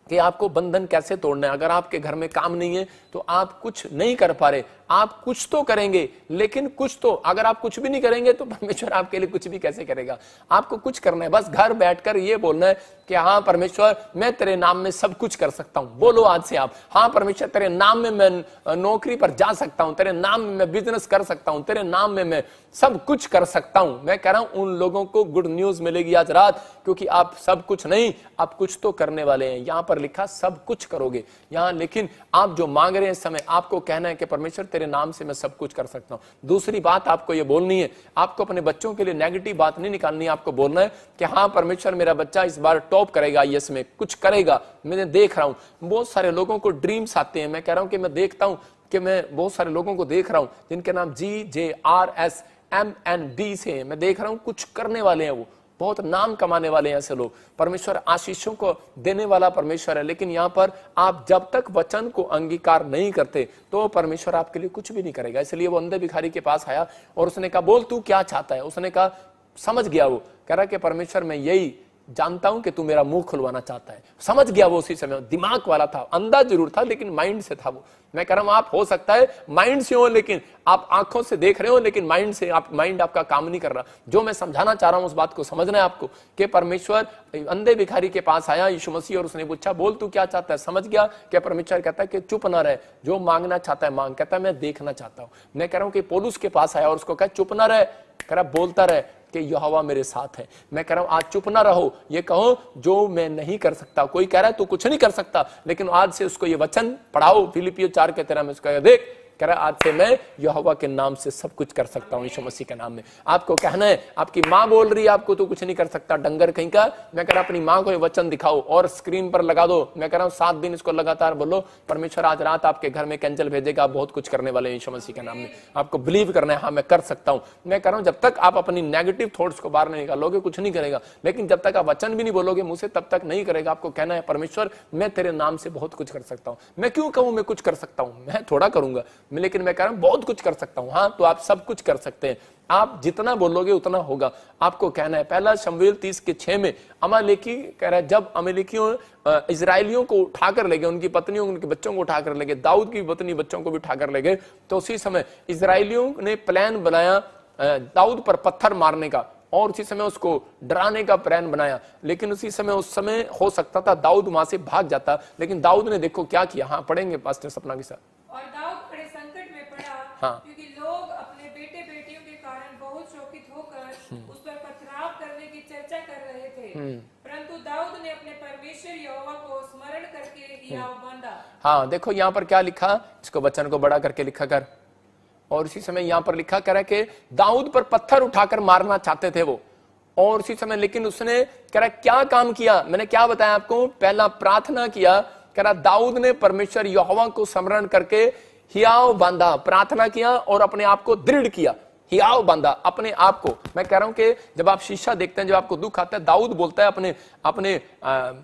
कि आपको बंधन कैसे तोड़ना है। अगर आपके घर में काम नहीं है तो आप कुछ नहीं कर पा रहे, आप कुछ तो करेंगे, लेकिन कुछ तो, अगर आप कुछ भी नहीं करेंगे तो परमेश्वर आपके लिए कुछ भी कैसे करेगा। आपको कुछ करना है, बस घर बैठकर ये बोलना है कि हाँ परमेश्वर मैं तेरे नाम में सब कुछ कर सकता हूं। बोलो आज से आप, हाँ परमेश्वर तेरे नाम में मैं नौकरी पर जा सकता हूं, तेरे नाम में मैं बिजनेस कर सकता हूं, तेरे नाम में मैं सब कुछ कर सकता हूं। मैं कह रहा हूं उन लोगों को गुड न्यूज मिलेगी आज रात, क्योंकि आप सब कुछ नहीं, आप कुछ तो करने वाले हैं। यहां पर लिखा सब कुछ करोगे यहां, लेकिन आप जो मांग रहे हैं इस समय, आपको कहना है कि परमेश्वर तेरे नाम से मैं सब कुछ कर सकता हूं। दूसरी बात आपको यह बोलनी है, आपको अपने बच्चों के लिए नेगेटिव बात नहीं निकालनी है, आपको बोलना है कि हाँ परमेश्वर मेरा बच्चा इस बार टॉप करेगा, IAS में कुछ करेगा, मैं देख रहा हूं। बहुत सारे लोगों को ड्रीम्स आते हैं, मैं कह रहा हूं कि मैं देखता हूं कि मैं बहुत सारे लोगों को देख रहा हूं जिनके नाम GJRSMNB से, मैं देख रहा हूं कुछ करने वाले हैं, वो बहुत नाम कमाने वाले हैं ऐसे लोग। परमेश्वर आशीषों को देने वाला परमेश्वर है, लेकिन यहां पर आप जब तक वचन को अंगीकार नहीं करते तो परमेश्वर आपके लिए कुछ भी नहीं करेगा। इसलिए वो अंधे भिखारी के पास आया और उसने कहा बोल तू क्या चाहता है। उसने कहा, समझ गया वो, कह रहा कि परमेश्वर मैं यही जानता हूं कि तू मेरा मुंह खुलवाना चाहता है। समझ गया वो उसी समय, दिमाग वाला था, अंधा जरूर था लेकिन माइंड से था वो। मैं कह रहा हूं आप हो सकता है माइंड से हो, लेकिन आप आंखों से देख रहे हो लेकिन माइंड आपका काम नहीं कर रहा। जो मैं समझाना चाह रहा हूं उस बात को समझना है आपको कि परमेश्वर अंधे भिखारी के पास आया यीशु मसीह और उसने पूछा बोल तू क्या चाहता है। समझ गया कि परमेश्वर कहता है कि चुप ना रहे, जो मांगना चाहता है मांग। कहता है मैं देखना चाहता हूं। मैं कह रहा हूं कि पौलुस के पास आया और उसको कहा चुप ना रहे, कह रहा बोलता रहे कि यहोवा मेरे साथ है। मैं कह रहा हूं आज चुप ना रहो, ये कहो जो मैं नहीं कर सकता। कोई कह रहा है तू कुछ नहीं कर सकता, लेकिन आज से उसको ये वचन पढ़ाओ फिलिपियों 4:13 में। उसका देख कह रहा आज से मैं यहोवा के नाम से सब कुछ कर सकता हूं, यीशु मसीह के नाम में। आपको कहना है, आपकी मां बोल रही है आपको तो कुछ नहीं कर सकता, डंगर कहीं का। मैं कह रहा अपनी मां को ये वचन दिखाओ और स्क्रीन पर लगा दो। मैं कह रहा हूं 7 दिन इसको लगातार बोलो, परमेश्वर आज रात आपके घर में एंजल भेजेगा, आप बहुत कुछ करने वाले हैं यीशु मसीह के नाम में। आपको बिलीव करना है हाँ मैं कर सकता हूं। मैं कह रहा हूं जब तक आप अपनी नेगेटिव थॉट्स को बाहर नहीं निकालोगे कुछ नहीं करेगा, लेकिन जब तक आप वचन भी नहीं बोलोगे मुंह से तब तक नहीं करेगा। आपको कहना है परमेश्वर मैं तेरे नाम से बहुत कुछ कर सकता हूं। मैं क्यों कहूं मैं कुछ कर सकता हूं, मैं थोड़ा करूंगा, लेकिन मैं कह रहा हूं बहुत कुछ कर सकता हूं। हाँ तो आप सब कुछ कर सकते हैं, आप जितना बोलोगे उतना होगा। आपको कहना है 1 शमूएल 30:6 में अमालेकी कह रहा है जब अमालेकियों इजराइलियों को उठाकर ले गए, उनकी पत्नियों उनके बच्चों को उठाकर ले गए, दाऊद की पत्नी बच्चों को भी उठाकर ले गए, तो उसी समय इजराइलियों ने प्लान बनाया दाऊद पर पत्थर मारने का और उसी समय उसको डराने का प्लान बनाया। लेकिन उसी समय उस समय हो सकता था दाऊद वहां से भाग जाता, लेकिन दाऊद ने देखो क्या किया। हाँ पढ़ेंगे पास्टर सपना के साथ। और दाऊद बड़े संकट में पड़ा, हाँ। क्योंकि लोग अपने बेटे बेटियों के कारण बहुत शोकित होकर उस पर पथराव करने की चर्चा कर रहे थे, परंतु दाऊद ने अपने परमेश्वर यहोवा को स्मरण करके हियाव बांधा। हाँ देखो यहाँ पर क्या लिखा, इसको वचन को बड़ा करके लिखा कर। और इसी समय यहाँ पर लिखा कर कि दाऊद पर पत्थर उठाकर मारना चाहते थे वो, और उसी समय लेकिन उसने कह रहा क्या काम किया, मैंने क्या बताया आपको, पहला प्रार्थना किया। कह रहा दाऊद ने परमेश्वर यहोवा को स्मरण करके हियाव बांधा, प्रार्थना किया और अपने आप को दृढ़ किया, हियाव बांधा अपने आप को। मैं कह रहा हूं कि जब आप शीशा देखते हैं, जब आपको दुख आता है, दाऊद बोलता है अपने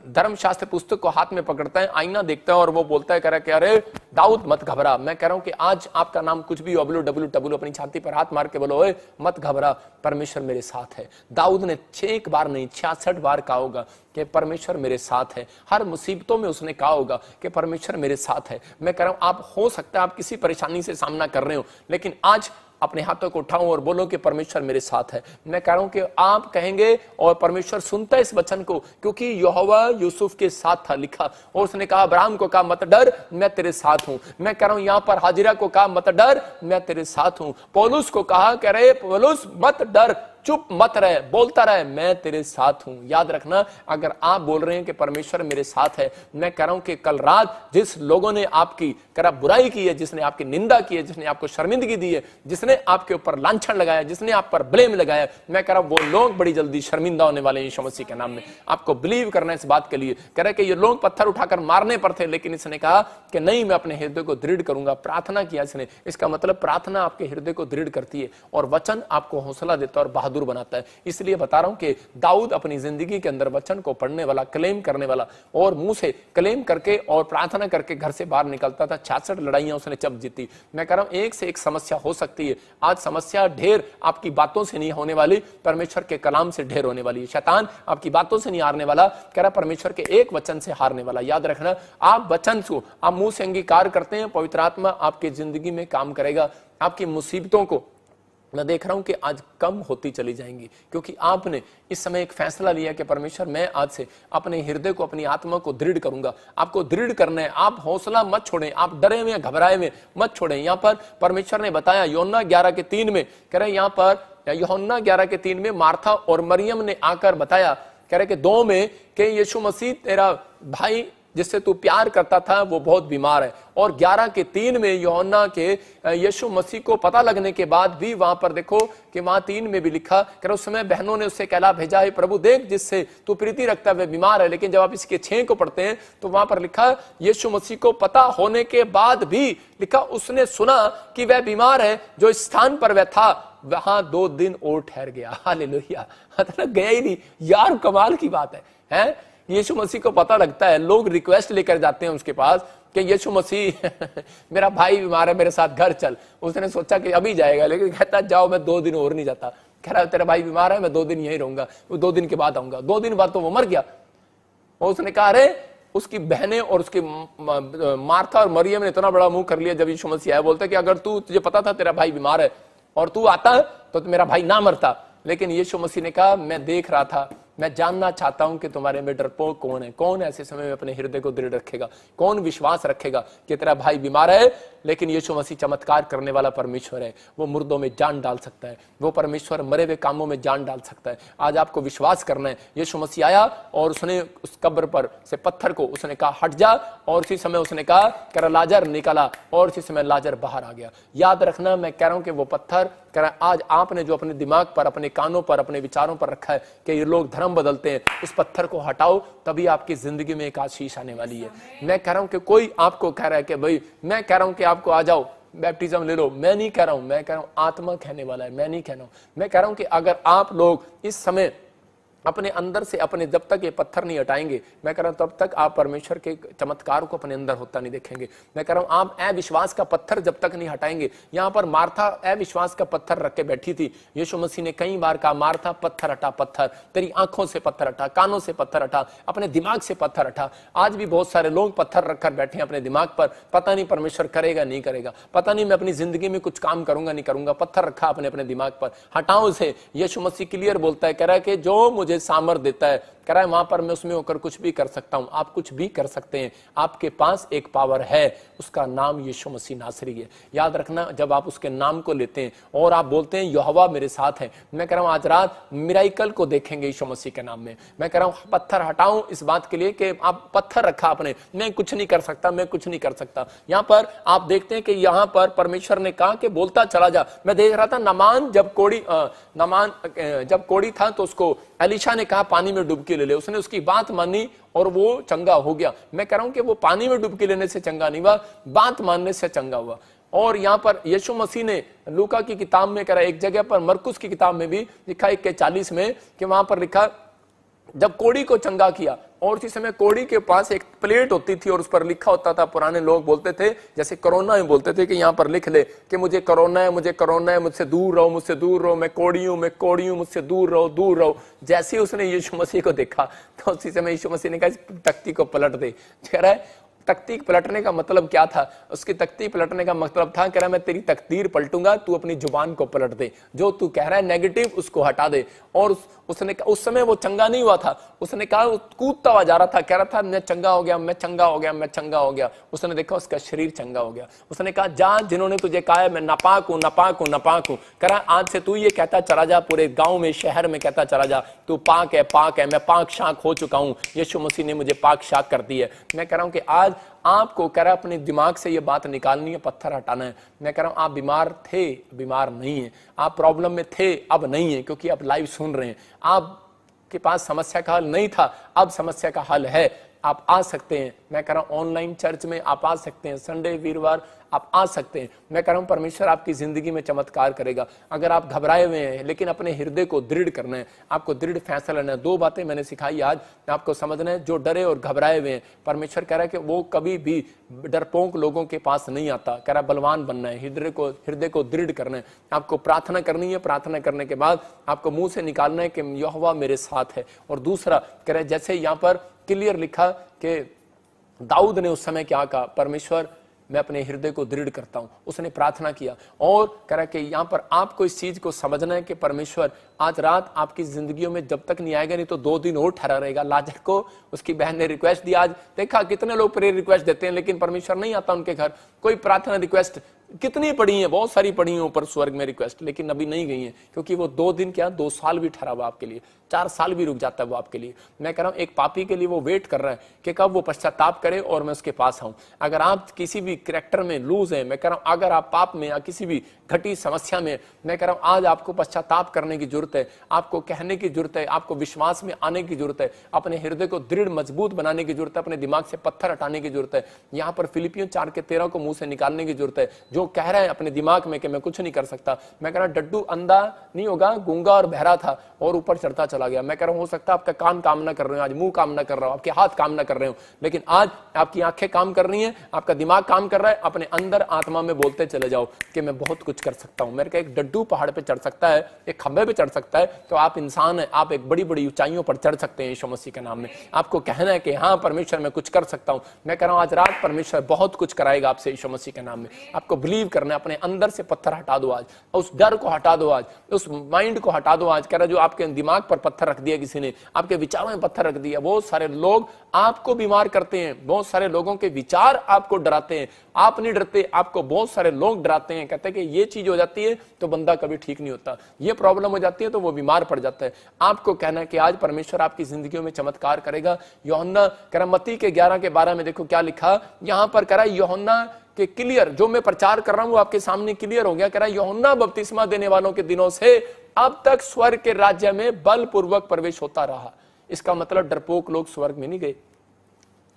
धर्मशास्त्र पुस्तक को हाथ में पकड़ता है, आईना देखता है और वो बोलता है, कह रहा है कि अरे दाऊद मत घबरा। मैं कह रहा हूं कि आज आपका नाम कुछ भी WWW अपनी छाती पर हाथ मार के बोलो ओए मत घबरा, परमेश्वर मेरे साथ है। दाऊद ने 6 बार नहीं 66 बार कहा होगा कि परमेश्वर मेरे साथ है। हर मुसीबतों में उसने कहा होगा कि परमेश्वर मेरे साथ है। मैं कह रहा हूं आप हो सकता है आप किसी परेशानी से सामना कर रहे हो, लेकिन आज अपने हाथों को उठाओ और बोलो कि परमेश्वर मेरे साथ है। मैं कह रहा हूं कि आप कहेंगे और परमेश्वर सुनता है इस वचन को, क्योंकि यहोवा यूसुफ के साथ था लिखा, और उसने कहा अब्राहम को कहा मत डर मैं तेरे साथ हूं। मैं कह रहा हूं यहां पर हाजिरा को कहा मत डर मैं तेरे साथ हूं। पौलुस को कहा कह रहे पौलुस मत डर, चुप मत रहे, बोलता रहे मैं तेरे साथ हूं। याद रखना अगर आप बोल रहे हैं कि परमेश्वर मेरे साथ है, मैं कह रहा हूं कि कल रात जिस लोगों ने आपकी करा बुराई की है, जिसने आपकी निंदा की है, जिसने आपको शर्मिंदगी दी है, जिसने आपके ऊपर लांछन लगाया, जिसने आप पर ब्लेम लगाया, मैं कह रहा हूं वो लोग बड़ी जल्दी शर्मिंदा होने वाले हैं यीशु मसीह के नाम में। आपको बिलीव करना है इस बात के लिए। कह रहे कि ये लोग पत्थर उठाकर मारने पर थे, लेकिन इसने कहा कि नहीं मैं अपने हृदय को दृढ़ करूंगा। प्रार्थना किया इसने। इसका मतलब प्रार्थना आपके हृदय को दृढ़ करती है और वचन आपको हौसला देता है और बहादुर बनाता है। इसलिए बता रहा हूं कि दाऊद अपनी जिंदगी के अंदर वचन को पढ़ने वाला, क्लेम करने वाला और मुंह से क्लेम करके और प्रार्थना करके घर से बाहर निकलता था। 66 लड़ाइयां उसने जब जीती। मैं कह रहा हूं एक से एक समस्या हो सकती है। आज समस्या ढेर आपकी बातों से नहीं होने वाली, परमेश्वर के कलाम से ढेर होने वाली है। शैतान आपकी बातों से नहीं हारने वाला, कह रहा परमेश्वर के एक वचन से हारने वाला। याद रखना, आप वचन को आप मुंह से अंगीकार करते हैं, पवित्र आत्मा आपकी जिंदगी में काम करेगा। आपकी मुसीबतों को मैं देख रहा हूं कि आज कम होती चली जाएंगी, क्योंकि आपने इस समय एक फैसला लिया कि परमेश्वर मैं आज से अपने हृदय को, अपनी आत्मा को दृढ़ करूंगा। आपको दृढ़ करना है, आप हौसला मत छोड़ें, आप डरे हुए घबराए हुए मत छोड़ें। यहां पर परमेश्वर ने बताया यूहन्ना 11:3 में, कह रहे यहां पर यूहन्ना 11:3 में मार्था और मरियम ने आकर बताया, कह रहे कि 2 में कि यीशु मसीह तेरा भाई जिससे तू प्यार करता था वो बहुत बीमार है। और 11:3 में यूहन्ना के यीशु मसीह को पता लगने के बाद भी वहां पर देखो कि वहां 3 में भी लिखा कि उस समय बहनों ने उससे कहला भेजा है, प्रभु देख जिससे तू प्रीति रखता है वह बीमार है। लेकिन जब आप इसके 6 को पढ़ते हैं तो वहां पर लिखा यीशु मसीह को पता होने के बाद भी लिखा उसने सुना कि वह बीमार है। जो स्थान पर वह था वहां 2 दिन और ठहर गया। हालेलुया, मतलब गया ही नहीं यार, कमाल की बात है। यीशु मसीह को पता लगता है, लोग रिक्वेस्ट लेकर जाते हैं उसके पास कि यीशु मसीह मेरा भाई बीमार है, मेरे साथ घर चल। उसने सोचा कि अभी जाएगा, लेकिन कहता जाओ मैं 2 दिन और नहीं जाता। कह रहा तेरा भाई बीमार है, मैं 2 दिन यहीं रहूंगा, वो 2 दिन के बाद आऊंगा। 2 दिन बाद तो वो मर गया। और उसने कहा अरे, उसकी बहनें और उसकी मार्था और मरियम ने इतना बड़ा मुंह कर लिया जब यीशु मसीह आया। बोलता कि अगर तुझे पता था तेरा भाई बीमार है और तू आता तो मेरा भाई ना मरता। लेकिन यीशु मसीह ने कहा मैं देख रहा था, मैं जानना चाहता हूं कि तुम्हारे में डरपोक कौन है, कौन ऐसे समय में अपने हृदय को दृढ़ रखेगा, कौन विश्वास रखेगा कि तेरा भाई बीमार है। लेकिन यीशु मसीह चमत्कार करने वाला परमेश्वर है, वो मुर्दों में जान डाल सकता है, वो परमेश्वर मरे हुए कामों में जान डाल सकता है। आज आपको विश्वास करना है। यीशु मसीह आया और उसने उस कब्र पर से पत्थर को उसने कहा हट जा, और उसी समय उसने कहा कर लाजर निकला, और उसी समय लाजर बाहर आ गया। याद रखना, मैं कह रहा हूं कि वो पत्थर कह रहा आज आपने जो अपने दिमाग पर, अपने कानों पर, अपने विचारों पर रखा है कि ये लोग धर्म बदलते हैं, उस पत्थर को हटाओ, तभी आपकी जिंदगी में एक आशीष आने वाली है। मैं कह रहा हूं कि कोई आपको कह रहा है कि भाई मैं कह रहा हूं कि आपको आ जाओ बैप्टिज्म ले लो, मैं नहीं कह रहा हूं, मैं कह रहा हूं आत्मा कहने वाला है, मैं नहीं कह रहा हूं। मैं कह रहा हूं कि अगर आप लोग इस समय अपने अंदर से अपने जब तक ये पत्थर नहीं हटाएंगे, मैं कह रहा हूं तब तक आप परमेश्वर के चमत्कार को अपने अंदर होता नहीं देखेंगे। मैं कह रहा हूं आप अविश्वास का पत्थर जब तक नहीं हटाएंगे। यहां पर मार्था अविश्वास का पत्थर रख के बैठी थी। यीशु मसीह ने कई बार कहा मार्था पत्थर हटा, पत्थर तेरी आंखों से पत्थर हटा, कानों से पत्थर हटा, अपने दिमाग से पत्थर हटा। आज भी बहुत सारे लोग पत्थर रखकर बैठे हैं अपने दिमाग पर, पता नहीं परमेश्वर करेगा नहीं करेगा, पता नहीं मैं अपनी जिंदगी में कुछ काम करूंगा नहीं करूंगा। पत्थर रखा अपने दिमाग पर, हटाओ उसे। यीशु मसीह क्लियर बोलता है, कह रहा है कि जो मुझे सामर्थ देता है, कह रहा है वहां पर मैं उसमें होकर कुछ भी कर सकता हूं। आप कुछ भी कर सकते हैं, आपके पास एक पावर है, उसका नाम यीशु मसीह नासरी है। याद रखना, जब आप उसके नाम को लेते हैं और आप बोलते हैं यहोवा मेरे साथ है, मैं कह रहा हूं आज रात मिराइकल को देखेंगे यीशु मसीह के नाम में। मैं कह रहा हूं पत्थर हटाऊं इस बात के लिए कि आप पत्थर रखा अपने, मैं कुछ नहीं कर सकता, मैं कुछ नहीं कर सकता। यहां पर आप देखते हैं कि यहां पर परमेश्वर ने कहा कि बोलता चला जा। मैं देख रहा था नामान जब कोड़ी था तो उसको एलीशा ने कहा पानी में डुबकी ले ले, उसने उसकी बात मानी और वो चंगा हो गया। मैं कह रहा हूं कि वो पानी में डुबकी लेने से चंगा नहीं हुआ, बात मानने से चंगा हुआ। और यहां पर यीशु मसीह ने लूका की किताब में करा, एक जगह पर मरकुस की किताब में भी लिखा 1:40 में कि वहां पर लिखा जब कोड़ी को चंगा किया, और उसी समय कोड़ी के पास एक प्लेट होती थी और उस पर लिखा होता था, पुराने लोग बोलते थे जैसे कोरोना में बोलते थे कि यहाँ पर लिख ले कि मुझे कोरोना है, मुझे कोरोना है, मुझसे दूर रहो, मुझसे दूर रहो, मैं कोड़ी हूं, मुझसे दूर रहो, दूर रहो। जैसे ही उसने यीशु मसीह को देखा तो उसी समय यीशु मसीह ने कहा इस तख्ती को पलट दे। कह रहा है तख्ती पलटने का मतलब क्या था? उसकी तख्ती पलटने का मतलब था, कह रहा मैं तेरी तकदीर पलटूंगा, तू अपनी जुबान को पलट दे, जो तू कह रहा है नेगेटिव उसको हटा दे। और उसने उस समय वो चंगा नहीं हुआ था, उसने कहा कूदता हुआ जा रहा था, कह रहा था मैं चंगा हो गया, मैं चंगा हो गया, मैं चंगा हो गया। उसने देखा उसका शरीर चंगा हो गया। उसने कहा जा, जिन्होंने तुझे कहा है मैं नापाक हूं, नापाक हूं, नापाक हूं, कह रहा आज से तू ये कहता चला जा, पूरे गांव में शहर में कहता चला जा तू पाक है, पाक है, मैं पाक शाक हो चुका हूं, यीशु मसीह ने मुझे पाक शाक कर दी है। मैं कह रहा हूं कि आज आपको कह रहा अपने दिमाग से ये बात निकालनी है, पत्थर हटाना है। मैं कह रहा हूं आप बीमार थे, बीमार नहीं है, आप प्रॉब्लम में थे, अब नहीं है, क्योंकि आप लाइव सुन रहे हैं। आपके पास समस्या का हल नहीं था, अब समस्या का हल है। आप आ सकते हैं। मैं कह रहा हूं ऑनलाइन चर्च में आप आ सकते हैं, संडे वीरवार आप आ सकते हैं। मैं कह रहा हूं परमेश्वर आपकी जिंदगी में चमत्कार करेगा। अगर आप घबराए हुए हैं लेकिन अपने हृदय को दृढ़ करना है, आपको दृढ़ फैसला लेना है। 2 बातें मैंने सिखाई आज, आपको समझना है। जो डरे और घबराए हुए हैं, परमेश्वर कह रहा है कि वो कभी भी डरपोक लोगों के पास नहीं आता। कह रहा है बलवान बनना है, हृदय को दृढ़ करना है, आपको प्रार्थना करनी है। प्रार्थना करने के बाद आपको मुंह से निकालना है कि यहोवा मेरे साथ है। और दूसरा कह रहा है, जैसे यहां पर क्लियर लिखा कि दाऊद ने उस समय क्या कहा, परमेश्वर मैं अपने हृदय को दृढ़ करता हूं, उसने प्रार्थना किया। और कह रहा है कि यहां पर आपको इस चीज को समझना है कि परमेश्वर आज रात आपकी जिंदगियों में जब तक नहीं आएगा, नहीं तो 2 दिन और ठहरा रहेगा। लाजर को उसकी बहन ने रिक्वेस्ट दिया। आज देखा कितने लोग प्रेयर रिक्वेस्ट देते हैं लेकिन परमेश्वर नहीं आता उनके घर। कोई प्रार्थना रिक्वेस्ट कितनी पड़ी है, बहुत सारी पड़ी है ऊपर स्वर्ग में रिक्वेस्ट, लेकिन अभी नहीं गई है, क्योंकि वो 2 दिन क्या 2 साल भी ठहरा हुआ आपके लिए, 4 साल भी रुक जाता है वो आपके लिए। मैं कह रहा हूं एक पापी के लिए वो वेट कर रहा है कि कब वो पश्चाताप करे और मैं उसके पास आऊं। अगर आप किसी भी कैरेक्टर में लूज है, मैं कह रहा हूं अगर आप पाप में या किसी भी घटी समस्या में, मैं कह रहा हूं आज आपको पश्चाताप करने की जरूरत है, आपको कहने की जरूरत है, आपको विश्वास में आने की जरूरत है, अपने हृदय को दृढ़ मजबूत बनाने की जरूरत है, अपने दिमाग से पत्थर हटाने की जरूरत है। यहां पर फिलिपियों 4:13 को मुंह से निकालने की जरूरत है। जो कह रहा है अपने दिमाग में कि मैं कुछ नहीं कर सकता, मैं कह रहा हूं डड्डू अंधा नहीं होगा, गूंगा और बहरा था और ऊपर चढ़ता चला गया। मैं कह रहा हूं हो सकता है आपका कान काम ना कर रहे हो, आज मुंह काम ना कर रहा हो, आपके हाथ काम ना कर रहे हो, लेकिन आज आपकी आंखें काम कर रही हैं, आपका दिमाग काम कर रहा है। अपने अंदर आत्मा में बोलते चले जाओ कि मैं बहुत कुछ कर सकता हूं। मेरे का एक डड्डू पहाड़ पे चढ़ सकता है, एक खंबे पे चढ़ सकता है, तो आप इंसान है, आप एक बड़ी बड़ी ऊंचाइयों पर चढ़ सकते हैं यीशु मसीह के नाम में। आपको कहना है कि हाँ परमेश्वर मैं कुछ कर सकता हूं। मैं कह रहा हूं आज रात परमेश्वर बहुत कुछ कराएगा आपसे यीशु मसीह के नाम में। आपको बिलीव करना है, अपने अंदर से पत्थर हटा दो आज, उस डर को हटा दो आज, उस माइंड को हटा दो आज। कह रहा जो आपके दिमाग पर पत्थर रख दिया किसी ने, आपके विचारों में पत्थर रख दिया। बहुत सारे लोग आपको बीमार करते हैं, बहुत सारे लोगों के विचार आपको डराते हैं। आप नहीं डरते, आपको बहुत सारे लोग डराते हैं, कहते हैं कि ये चीज हो जाती है तो बंदा कभी ठीक नहीं होता, ये प्रॉब्लम हो जाती है तो वो बीमार पड़ जाता है। आपको कहना है कि आज परमेश्वर आपकी जिंदगियों में चमत्कार करेगा। यूहन्ना कह रहा मत्ती के 11:12 में देखो क्या लिखा, यहां पर कह रहा यूहन्ना के क्लियर जो मैं प्रचार कर रहा हूं वो आपके सामने क्लियर हो गया। कह रहा यूहन्ना बपतिस्मा देने वालों के दिनों से अब तक स्वर्ग के राज्य में बलपूर्वक प्रवेश होता रहा। इसका मतलब डरपोक लोग स्वर्ग में नहीं गए,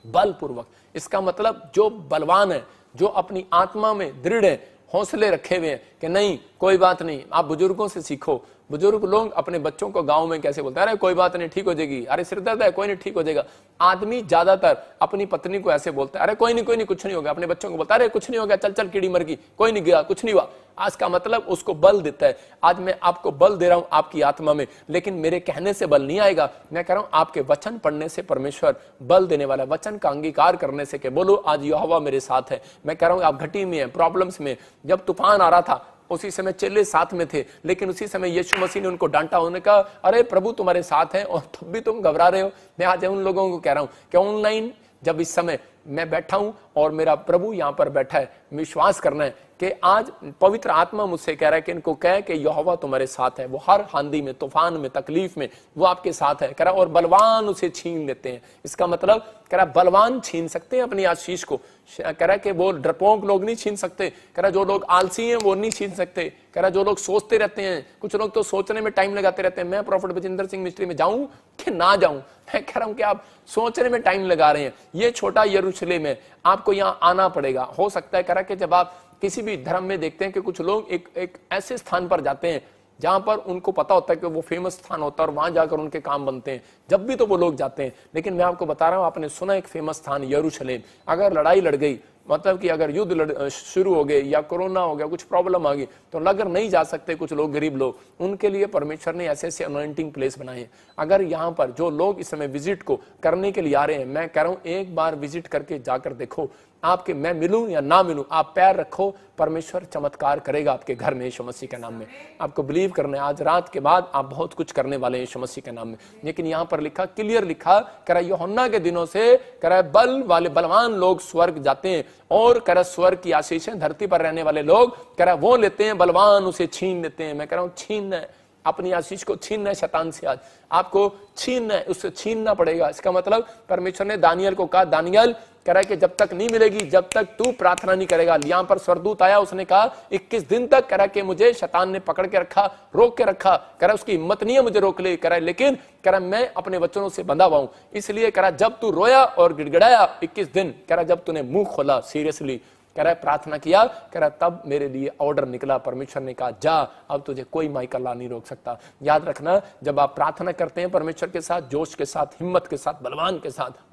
बलपूर्वक। इसका मतलब जो बलवान है, जो अपनी आत्मा में दृढ़ है, हौसले रखे हुए हैं कि नहीं कोई बात नहीं। आप बुजुर्गों से सीखो। बुजुर्ग लोग अपने बच्चों को गांव में कैसे बोलते हैं, अरे कोई बात नहीं ठीक हो जाएगी, अरे सिर दर्द है कोई नहीं ठीक हो जाएगा। आदमी ज्यादातर अपनी पत्नी को ऐसे बोलता है, अरे कोई नहीं कुछ नहीं होगा। अपने बच्चों को बोलता है अरे कुछ नहीं होगा, चल चल कीड़ी मर गई, कोई नहीं गया, कुछ नहीं हुआ। आज का मतलब उसको बल देता है। आज मैं आपको बल दे रहा हूं आपकी आत्मा में, लेकिन मेरे कहने से बल नहीं आएगा। मैं कह रहा हूं आपके वचन पढ़ने से परमेश्वर बल देने वाला है, वचन का अंगीकार करने से कि बोलो आज यहोवा मेरे साथ है। मैं कह रहा हूं आप घटी में है, प्रॉब्लम्स में, जब तूफान आ रहा था उसी समय चेले साथ में थे, लेकिन उसी समय यीशु मसीह ने उनको डांटा, उन्होंने कहा अरे प्रभु तुम्हारे साथ हैं और तब भी तुम घबरा रहे हो। मैं आज उन लोगों को कह रहा हूं कि ऑनलाइन जब इस समय मैं बैठा हूं और मेरा प्रभु यहां पर बैठा है, विश्वास करना है कि आज पवित्र आत्मा मुझसे कह रहा है कि इनको कह कि यहोवा तुम्हारे साथ है। वो हर आंधी में, तूफान में, तकलीफ में वो आपके साथ है। कह रहा और बलवान उसे छीन लेते हैं। इसका मतलब कह रहा बलवान छीन सकते हैं अपनी आशीष को। कह रहा कि वो डरपोक लोग नहीं छीन सकते। कह रहा जो लोग आलसी हैं वो नहीं छीन सकते। कह रहा जो लोग सोचते रहते हैं, कुछ लोग तो सोचने में टाइम लगाते रहते हैं, मैं प्रॉफिट बजिंदर सिंह मिस्ट्री में जाऊं कि ना जाऊं। मैं कह रहा हूं कि आप सोचने में टाइम लगा रहे हैं। ये छोटा यरूशलेम है, आपको यहाँ आना पड़ेगा। हो सकता है कह रहा कि जब आप किसी भी धर्म में देखते हैं कि कुछ लोग एक ऐसे स्थान पर जाते हैं जहां पर उनको पता होता है कि वो फेमस स्थान होता है और वहां जाकर उनके काम बनते हैं, जब भी तो वो लोग जाते हैं। लेकिन मैं आपको बता रहा हूं, आपने सुना एक फेमस स्थान यरूशलेम, अगर लड़ाई लड़ गई, मतलब कि अगर युद्ध शुरू हो गए या कोरोना हो गया, कुछ प्रॉब्लम आ गई, तो अगर नहीं जा सकते कुछ लोग, गरीब लोग, उनके लिए परमेश्वर ने ऐसे ऐसे अनॉइंटिंग प्लेस बनाए हैं। अगर यहाँ पर जो लोग इस समय विजिट को करने के लिए आ रहे हैं, मैं कह रहा हूं एक बार विजिट करके जाकर देखो। आपके मैं मिलूं या ना मिलूं, आप पैर रखो, परमेश्वर चमत्कार करेगा आपके घर में यीशु मसीह के नाम में। आपको बिलीव करना है, आज रात के बाद आप बहुत कुछ करने वाले हैं यीशु मसीह के नाम में। लेकिन यहाँ पर लिखा, क्लियर लिखा, कह रहा यूहन्ना के दिनों से कह रहा बल वाले बलवान लोग स्वर्ग जाते हैं और कह रहा स्वर्ग की आशीषें धरती पर रहने वाले लोग कह रहा वो लेते हैं, बलवान उसे छीन लेते हैं। मैं कह रहा हूँ छीनना है, अपनी आशीष को छीनना है शैतान से। आज आपको छीनना है, उससे छीनना पड़ेगा। इसका मतलब परमेश्वर ने दानियल को कहा, दानियल कह रहा है कि जब तक नहीं मिलेगी, जब तक तू प्रार्थना नहीं करेगा। यहां पर स्वर्गदूत आया, उसने कहा 21 दिन तक, कह रहा है कि मुझे शैतान ने पकड़ के रखा, रोक के रखा, कह रहा है उसकी हिम्मत नहीं है मुझे रोक ले, कह रहा है लेकिन कह रहा है मैं अपने वचनों से बंधा हुआ हूं। इसलिए कह रहा है जब तू रोया और गिड़गिड़ाया 21 दिन, कह रहा है जब तूने मुंह खोला, सीरियसली कह रहा है प्रार्थना किया, कह रहा है तब मेरे लिए ऑर्डर निकला। परमेश्वर ने कहा जा, अब तुझे कोई माइकल ला नहीं रोक सकता। याद रखना, जब आप प्रार्थना करते हैं परमेश्वर के साथ, जोश के साथ, हिम्मत के साथ,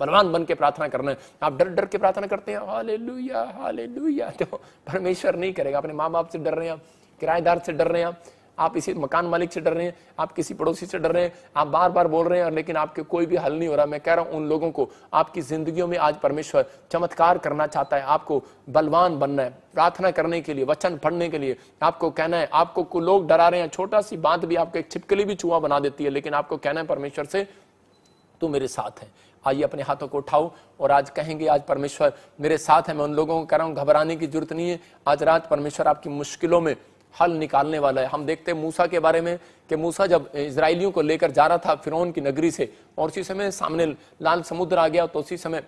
बलवान बन के प्रार्थना करना है। आप डर डर के प्रार्थना करते हैं, हालेलुया हालेलुया, तो परमेश्वर नहीं करेगा। अपने माँ बाप से डर रहे हैं आप, किराएदार से डर रहे हैं आप इसी मकान मालिक से डर रहे हैं, आप किसी पड़ोसी से डर रहे हैं, आप बार बार बोल रहे हैं, लेकिन आपके कोई भी हल नहीं हो रहा। मैं कह रहा हूं उन लोगों को, आपकी जिंदगियों में आज परमेश्वर चमत्कार करना चाहता है। आपको बलवान बनना है प्रार्थना करने के लिए, वचन पढ़ने के लिए। आपको कहना है, आपको लोग डरा रहे हैं, छोटा सी बात भी आपको एक छिपकली भी चूहा बना देती है, लेकिन आपको कहना है परमेश्वर से तू मेरे साथ है। आइए अपने हाथों को उठाओ और आज कहेंगे, आज परमेश्वर मेरे साथ है। मैं उन लोगों को कह रहा हूं घबराने की जरूरत नहीं है। आज रात परमेश्वर आपकी मुश्किलों में हल निकालने वाला है। हम देखते हैं मूसा के बारे में कि मूसा जब इजराइलियों को लेकर जा रहा था फिरौन की नगरी से, और उसी समय सामने लाल समुद्र आ गया, तो उसी समय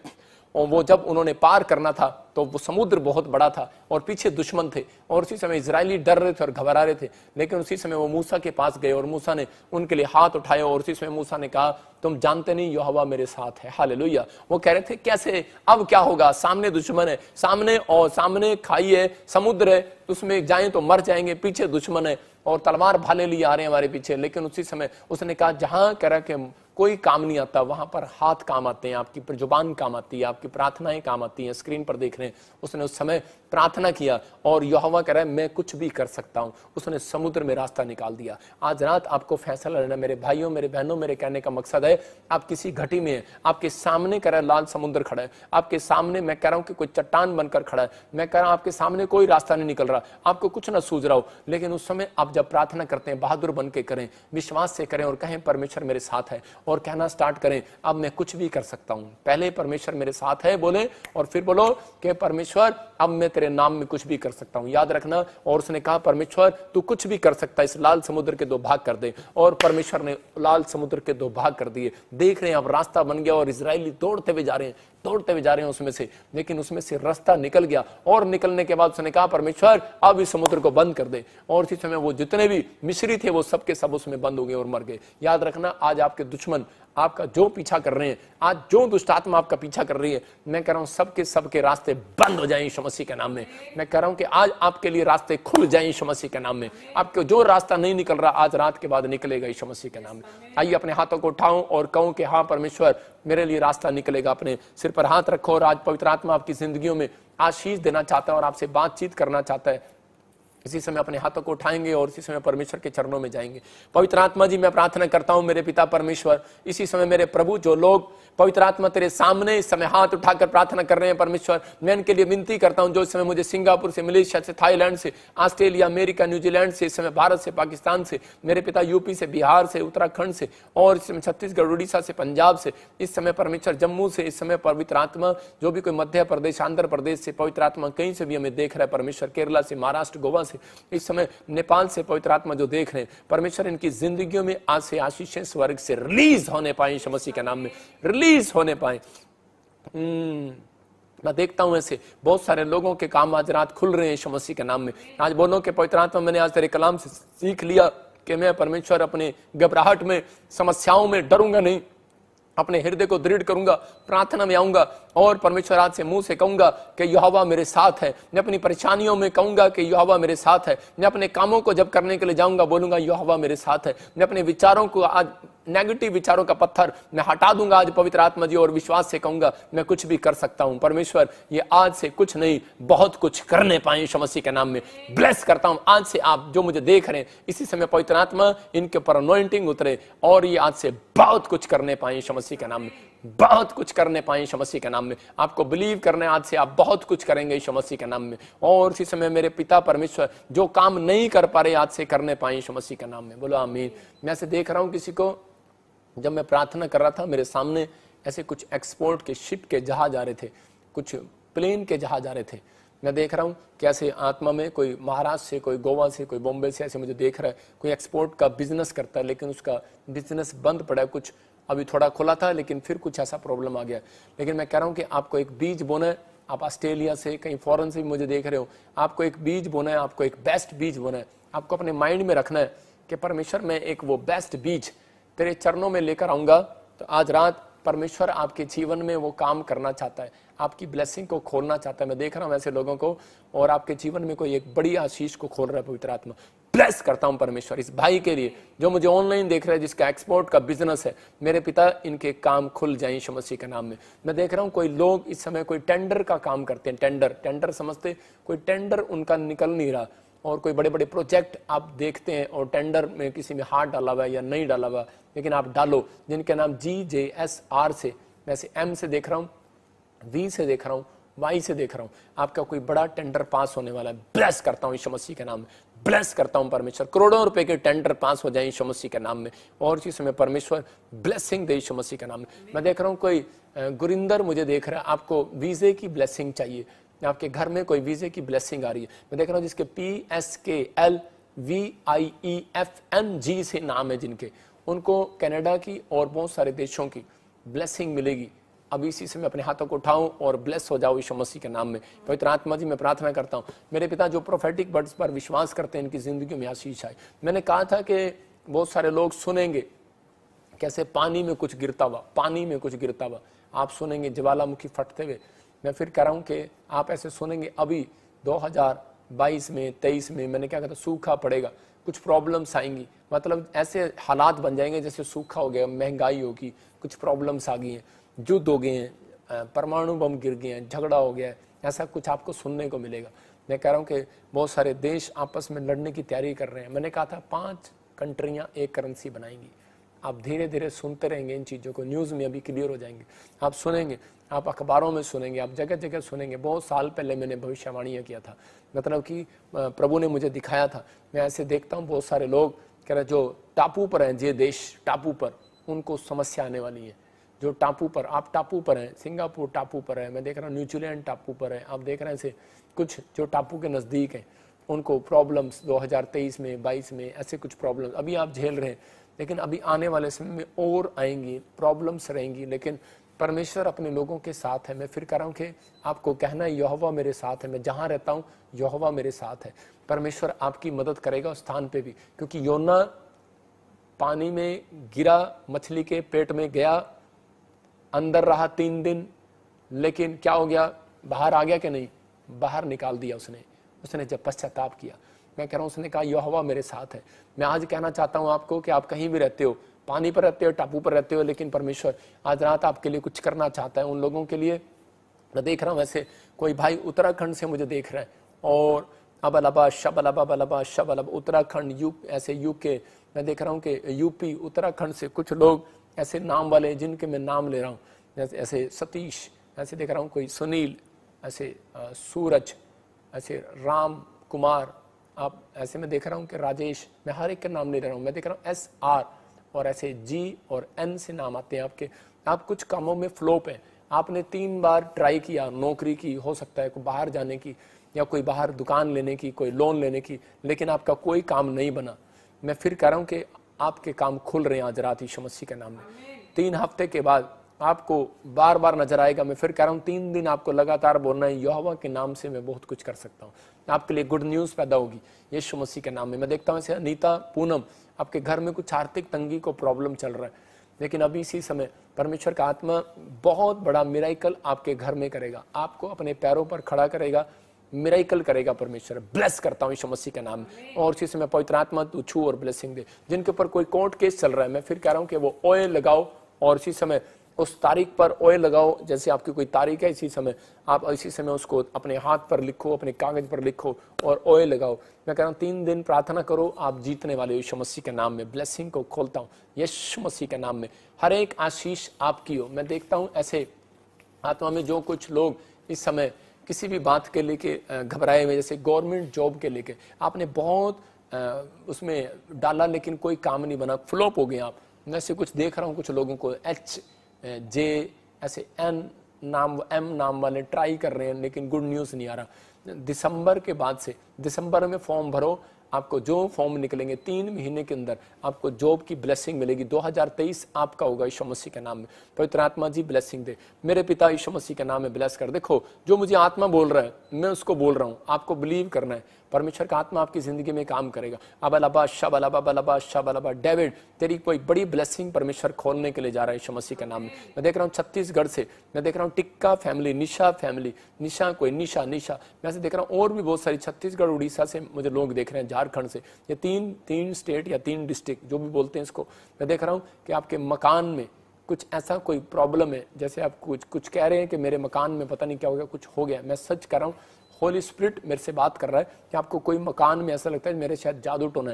और वो जब उन्होंने पार करना था तो वो समुद्र बहुत बड़ा था और पीछे दुश्मन थे, और उसी समय इजरायली डर रहे थे और घबरा रहे थे। लेकिन उसी समय वो मूसा के पास गए और मूसा ने उनके लिए हाथ उठाया, और उसी समय मूसा ने कहा तुम जानते नहीं यहोवा मेरे साथ है। हालेलुया। वो कह रहे थे कैसे, अब क्या होगा, सामने दुश्मन है, सामने खाई है, समुद्र है, उसमें जाएं तो मर जाएंगे, पीछे दुश्मन है और तलवार भाले लिए आ रहे हैं हमारे पीछे। लेकिन उसी समय उसने कहा जहां कह रहा कि कोई काम नहीं आता, वहां पर हाथ काम आते हैं, आपकी जुबान काम आती है, आपकी प्रार्थनाएं काम आती हैं। स्क्रीन पर देख रहे हैं, उसने उस समय प्रार्थना किया और यहोवा कह रहा है मैं कुछ भी कर सकता हूं। उसने समुद्र में रास्ता निकाल दिया। आज रात आपको फैसला लेना, मेरे भाइयों मेरे बहनों, मेरे कहने का मकसद है, आप किसी घटी में है, आपके सामने कह रहा है लाल समुद्र खड़ा है, आपके सामने मैं कह रहा हूं कि कोई चट्टान बनकर खड़ा है, मैं कह रहा हूं आपके सामने कोई रास्ता नहीं निकल रहा, आपको कुछ ना सूझ रहा हो, लेकिन उस समय आप जब प्रार्थना करते हैं बहादुर बन के करें, विश्वास से करें और कहें परमेश्वर मेरे साथ है, और कहना स्टार्ट करें अब मैं कुछ भी कर सकता हूं। पहले परमेश्वर मेरे साथ है बोले और फिर बोलो कि परमेश्वर अब मैं तेरे नाम में कुछ भी कर सकता हूं। याद रखना, और उसने कहा परमेश्वर तू कुछ भी कर सकता है, इस लाल समुद्र के 2 भाग कर दे, और परमेश्वर ने लाल समुद्र के 2 भाग कर दिए। देख रहे हैं अब रास्ता बन गया और इजरायली दौड़ते हुए जा रहे हैं उसमें से, लेकिन उसमें से रास्ता निकल गया, और निकलने के बाद उसने कहा परमेश्वर अब इस समुद्र को बंद कर दे, और इसी समय वो जितने भी मिस्री थे वो सबके सब उसमें बंद हो गए और मर गए। याद रखना, आज आपके दुश्मन आपका जो पीछा कर रहे हैं, आज जो दुष्ट आत्मा आपका पीछा कर रही है, मैं कह रहा हूं सबके रास्ते बंद हो जाएं यीशु मसीह के नाम में। मैं कह रहा हूं कि आज आपके लिए रास्ते खुल जाएं यीशु मसीह के नाम में। आपको जो रास्ता नहीं निकल रहा आज रात के बाद निकलेगा यीशु मसीह के नाम में। आइए अपने हाथों को उठाऊं और कहूं कि हाँ परमेश्वर मेरे लिए रास्ता निकलेगा। अपने सिर पर हाथ रखो और आज पवित्र आत्मा आपकी जिंदगियों में आशीष देना चाहता है और आपसे बातचीत करना चाहता है। इसी समय अपने हाथों को उठाएंगे और इसी समय परमेश्वर के चरणों में जाएंगे। पवित्र आत्मा जी मैं प्रार्थना करता हूं मेरे पिता परमेश्वर, इसी समय मेरे प्रभु जो लोग पवित्र आत्मा तेरे सामने इस समय हाथ उठाकर प्रार्थना कर रहे हैं परमेश्वर, मैं इनके लिए विनती करता हूं जो इस समय मुझे सिंगापुर से, मलेशिया से, थाईलैंड से, ऑस्ट्रेलिया, अमेरिका, न्यूजीलैंड से, इस समय भारत से, पाकिस्तान से, मेरे पिता यूपी से, बिहार से, उत्तराखंड से, और इस समय छत्तीसगढ़, उड़ीसा से, पंजाब से, इस समय परमेश्वर जम्मू से, इस समय पवित्र आत्मा जो भी कोई मध्य प्रदेश, आंध्र प्रदेश से पवित्र आत्मा कहीं से भी हमें देख रहा है परमेश्वर, केरला से, महाराष्ट्र, गोवा से, इस समय नेपाल से पवित्र आत्मा जो देख रहे हैं परमेश्वर, इनकी जिंदगियों में आज से आशीषें स्वर्ग से रिलीज होने पाए, यीशु मसीह के नाम में रिलीज होने पाए। मैं देखता हूं ऐसे बहुत सारे लोगों के काम आज रात खुल रहे हैं यीशु मसीह के नाम में। आज बोलो कि पवित्र आत्मा मैंने आज तेरे कलाम से सीख लिया कि मैं परमेश्वर अपने घबराहट में, समस्याओं में डरूंगा नहीं, अपने हृदय को दृढ़ करूंगा, प्रार्थना में आऊंगा और परमेश्वर आज से मुंह से कहूंगा कि यहोवा मेरे साथ है। मैं अपनी परेशानियों में कहूंगा कि यहोवा मेरे साथ है। मैं अपने कामों को जब करने के लिए जाऊंगा बोलूंगा यहोवा मेरे साथ है। मैं अपने विचारों को आज नेगेटिव विचारों का पत्थर मैं हटा दूंगा आज पवित्र आत्मा जी, और विश्वास से कहूंगा मैं कुछ भी कर सकता हूं। परमेश्वर ये आज से कुछ नहीं बहुत कुछ करने पाए यीशु मसीह के नाम में। ब्लेस करता हूं आज से आप जो मुझे देख रहे हैं इसी समय पवित्र आत्मा इनके ऊपर अनॉइंटिंग उतरे और ये आज से बहुत कुछ करने पाए यीशु मसीह के नाम में, बहुत कुछ करने पाए यीशु मसीह के नाम में। आपको बिलीव करना है आज से आप बहुत कुछ करेंगे यीशु मसीह के नाम में। और इसी समय मेरे पिता परमेश्वर जो काम नहीं कर पा रहे आज से करने पाए यीशु मसीह के नाम में। बोलो आमीन। मैं ऐसे देख रहा हूं किसी को, जब मैं प्रार्थना कर रहा था मेरे सामने ऐसे कुछ एक्सपोर्ट के शिप के जहाज आ रहे थे, कुछ प्लेन के जहाज आ रहे थे। मैं देख रहा हूँ कैसे आत्मा में कोई महाराष्ट्र से, कोई गोवा से, कोई बॉम्बे से ऐसे मुझे देख रहा है, कोई एक्सपोर्ट का बिजनेस करता है लेकिन उसका बिजनेस बंद पड़ा है, कुछ अभी थोड़ा खुला था लेकिन फिर कुछ ऐसा प्रॉब्लम आ गया। लेकिन मैं कह रहा हूं कि आपको एक बीज बोना है, आप ऑस्ट्रेलिया से कहीं फॉरेन से भी मुझे देख रहे हो, आपको एक बीज बोना है, आपको एक बेस्ट बीज बोना है। आपको अपने माइंड में रखना है कि परमेश्वर मैं एक वो बेस्ट बीज तेरे चरणों में लेकर आऊंगा। तो आज रात परमेश्वर आपके जीवन में वो काम करना चाहता है, आपकी ब्लेसिंग को खोलना चाहता है। मैं देख रहा हूं ऐसे लोगों को, और आपके जीवन में कोई एक बड़ी आशीष को खोल रहा है पवित्र आत्मा। ब्लेस करता हूं परमेश्वर इस भाई के लिए जो मुझे ऑनलाइन देख रहा है, जिसका एक्सपोर्ट का बिजनेस है। मेरे पिता इनके काम खुल जाए यीशु मसीह के नाम में। मैं देख रहा हूं कोई लोग इस समय कोई टेंडर का काम करते हैं, टेंडर समझते, कोई टेंडर उनका निकल नहीं रहा, और कोई बड़े बड़े प्रोजेक्ट आप देखते हैं और टेंडर में किसी में हाथ डाला हुआ है या नहीं डाला हुआ, लेकिन आप डालो, जिनके नाम GJSR से, वैसे M से देख रहा हूं, V से देख रहा हूं, Y से देख रहा हूं, आपका कोई बड़ा टेंडर पास होने वाला है। ब्लेस करता हूं यीशु मसीह के नाम में, ब्लेस करता हूं परमेश्वर, करोड़ों रुपए के टेंडर पास हो जाए यीशु मसीह के नाम में, और चीज में परमेश्वर ब्लेसिंग दे यीशु मसीह के नाम में। मैं देख रहा हूं कोई गुरिंदर मुझे देख रहा है, आपको वीजे की ब्लेसिंग चाहिए, आपके घर में कोई वीजे की ब्लेसिंग आ रही है। मैं देख रहा हूं जिसके PSKLVIEFNG से नाम है जिनके, उनको कनाडा की और बहुत सारे देशों की ब्लेसिंग मिलेगी। अभी इसी से मैं अपने हाथों को उठाऊं और ब्लेस हो जाओ यीशु मसीह के नाम में। पवित्र आत्मा जी मैं प्रार्थना करता हूं, मेरे पिता जो प्रोफेटिक वर्ड्स पर विश्वास करते हैं, इनकी जिंदगी में आशीष आए। मैंने कहा था कि बहुत सारे लोग सुनेंगे कैसे पानी में कुछ गिरता हुआ, पानी में कुछ गिरता हुआ, आप सुनेंगे ज्वालामुखी फटते हुए। मैं फिर कह रहा हूं कि आप ऐसे सुनेंगे अभी 2022 में 23 में, मैंने क्या कहा था, सूखा पड़ेगा, कुछ प्रॉब्लम्स आएंगी, मतलब ऐसे हालात बन जाएंगे जैसे सूखा हो गया, महंगाई होगी, कुछ प्रॉब्लम्स आ गई हैं, युद्ध हो गए हैं, परमाणु बम गिर गए हैं, झगड़ा हो गया है, ऐसा कुछ आपको सुनने को मिलेगा। मैं कह रहा हूं कि बहुत सारे देश आपस में लड़ने की तैयारी कर रहे हैं। मैंने कहा था 5 कंट्रियां एक करेंसी बनाएंगी। आप धीरे धीरे सुनते रहेंगे इन चीज़ों को, न्यूज़ में अभी क्लियर हो जाएंगे, आप सुनेंगे, आप अखबारों में सुनेंगे, आप जगह जगह सुनेंगे। बहुत साल पहले मैंने भविष्यवाणियाँ किया था, मतलब कि प्रभु ने मुझे दिखाया था। मैं ऐसे देखता हूँ बहुत सारे लोग कह रहे जो टापू पर हैं, ये देश टापू पर, उनको समस्या आने वाली है। जो टापू पर, आप टापू पर हैं, सिंगापुर टापू पर है, मैं देख रहा हूँ न्यूजीलैंड टापू पर है, आप देख रहे हैं ऐसे कुछ जो टापू के नज़दीक हैं, उनको प्रॉब्लम्स 2023 में 22 में ऐसे कुछ प्रॉब्लम्स अभी आप झेल रहे हैं, लेकिन अभी आने वाले समय में और आएंगी, प्रॉब्लम्स रहेंगी, लेकिन परमेश्वर अपने लोगों के साथ है। मैं फिर कह रहा हूँ कि आपको कहना है यहोवा मेरे साथ है, मैं जहाँ रहता हूँ यहोवा मेरे साथ है। परमेश्वर आपकी मदद करेगा उस स्थान पे भी, क्योंकि योना पानी में गिरा, मछली के पेट में गया, अंदर रहा 3 दिन, लेकिन क्या हो गया, बाहर आ गया कि नहीं, बाहर निकाल दिया उसने जब पश्चाताप किया। मैं कह रहा हूँ उसने कहा यहोवा मेरे साथ है। मैं आज कहना चाहता हूँ आपको कि आप कहीं भी रहते हो, पानी पर रहते हो, टापू पर रहते हो, लेकिन परमेश्वर आज रात आपके लिए कुछ करना चाहता है। उन लोगों के लिए मैं देख रहा हूँ, वैसे कोई भाई उत्तराखंड से मुझे देख रहा है, और अबलबा शबलब उत्तराखंड, ऐसे यूके, मैं देख रहा हूँ कि यूपी, उत्तराखंड से कुछ लोग ऐसे नाम वाले जिनके मैं नाम ले रहा हूँ, जैसे ऐसे सतीश, ऐसे देख रहा हूँ कोई सुनील, ऐसे सूरज, ऐसे राम कुमार, आप ऐसे मैं देख रहा हूँ कि राजेश, मैं हर एक का नाम ले रहा हूँ। मैं देख रहा हूँ SR और ऐसे G और N से नाम आते हैं आपके। आप कुछ कामों में फ्लॉप है, आपने 3 बार ट्राई किया नौकरी की, हो सकता है कोई बाहर जाने की या कोई बाहर दुकान लेने की, कोई लोन लेने की, लेकिन आपका कोई काम नहीं बना। मैं फिर कह रहा हूँ कि आपके काम खुल रहे हैं आज रात यीशु मसीह के नाम में। 3 हफ्ते के बाद आपको बार बार नजर आएगा। मैं फिर कह रहा हूँ 3 दिन आपको लगातार बोलना है यहोवा के नाम से मैं बहुत कुछ कर सकता हूँ। आपके लिए गुड न्यूज़ पैदा होगी यीशु मसीह के नाम में। मैं देखता हूँ ऐसे अनीता, पूनम, आपके घर में कुछ आर्थिक तंगी को प्रॉब्लम चल रहा है, लेकिन अभी इसी समय परमेश्वर का आत्मा बहुत बड़ा मिराइकल आपके घर में करेगा, आपको अपने पैरों पर खड़ा करेगा, मिराइकल करेगा परमेश्वर। ब्लेस करता हूँ यीशु मसीह के नाम में। और इसी समय पवित्र आत्मा तू छू और ब्लेसिंग दे। जिनके ऊपर कोई कोर्ट केस चल रहा है, मैं फिर कह रहा हूँ कि वो ऑयल लगाओ, और इसी समय उस तारीख पर ऑयल लगाओ। जैसे आपकी कोई तारीख है, इसी समय आप इसी समय उसको अपने हाथ पर लिखो, अपने कागज पर लिखो और ऑयल लगाओ। मैं कह रहा हूँ 3 दिन प्रार्थना करो, आप जीतने वाले यीशु मसीह के नाम में। ब्लेसिंग को खोलता हूँ यीशु मसीह के नाम में, हर एक आशीष आपकी हो। मैं देखता हूँ ऐसे आत्मा में जो कुछ लोग इस समय किसी भी बात के लेके घबराए हुए, जैसे गवर्नमेंट जॉब के लेके आपने बहुत उसमें डाला लेकिन कोई काम नहीं बना, फ्लॉप हो गए आप। मैं ऐसे कुछ देख रहा हूँ, कुछ लोगों को HJ ऐसे N नाम M नाम वाले ट्राई कर रहे हैं, लेकिन गुड न्यूज़ नहीं आ रहा। दिसंबर के बाद से, दिसंबर में फॉर्म भरो, आपको जो फॉर्म निकलेंगे 3 महीने के अंदर आपको जॉब की ब्लेसिंग मिलेगी। 2023 आपका होगा यीशु मसीह के नाम में। पवित्र आत्मा जी ब्लेसिंग दे मेरे पिता यीशु मसीह के नाम में ब्लेस कर। देखो जो मुझे आत्मा बोल रहा है मैं उसको बोल रहा हूँ, आपको बिलीव करना है। परमेश्वर का आत्मा आपकी जिंदगी में काम करेगा। अबलबा शबलबा बलबा शबलबा। डेविड तेरी कोई बड़ी ब्लेसिंग परमेश्वर खोलने के लिए जा रहा है यीशु मसीह के नाम में। मैं देख रहा हूँ छत्तीसगढ़ से, मैं देख रहा हूँ टिक्का फैमिली, निशा फैमिली, निशा कोई निशा निशा, मैं ऐसे देख रहा हूँ और भी बहुत सारी छत्तीसगढ़ उड़ीसा से मुझे लोग देख रहे हैं, झारखंड से, ये तीन स्टेट या 3 डिस्ट्रिक्ट जो भी बोलते हैं इसको। मैं देख रहा हूँ कि आपके मकान में कुछ ऐसा कोई प्रॉब्लम है, जैसे आप कुछ कह रहे हैं कि मेरे मकान में पता नहीं क्या हो गया, कुछ हो गया। मैं सच कर रहा हूँ, होली स्पिरिट मेरे से बात कर रहा है कि आपको कोई मकान में ऐसा लगता है मेरे शायद जादू टोना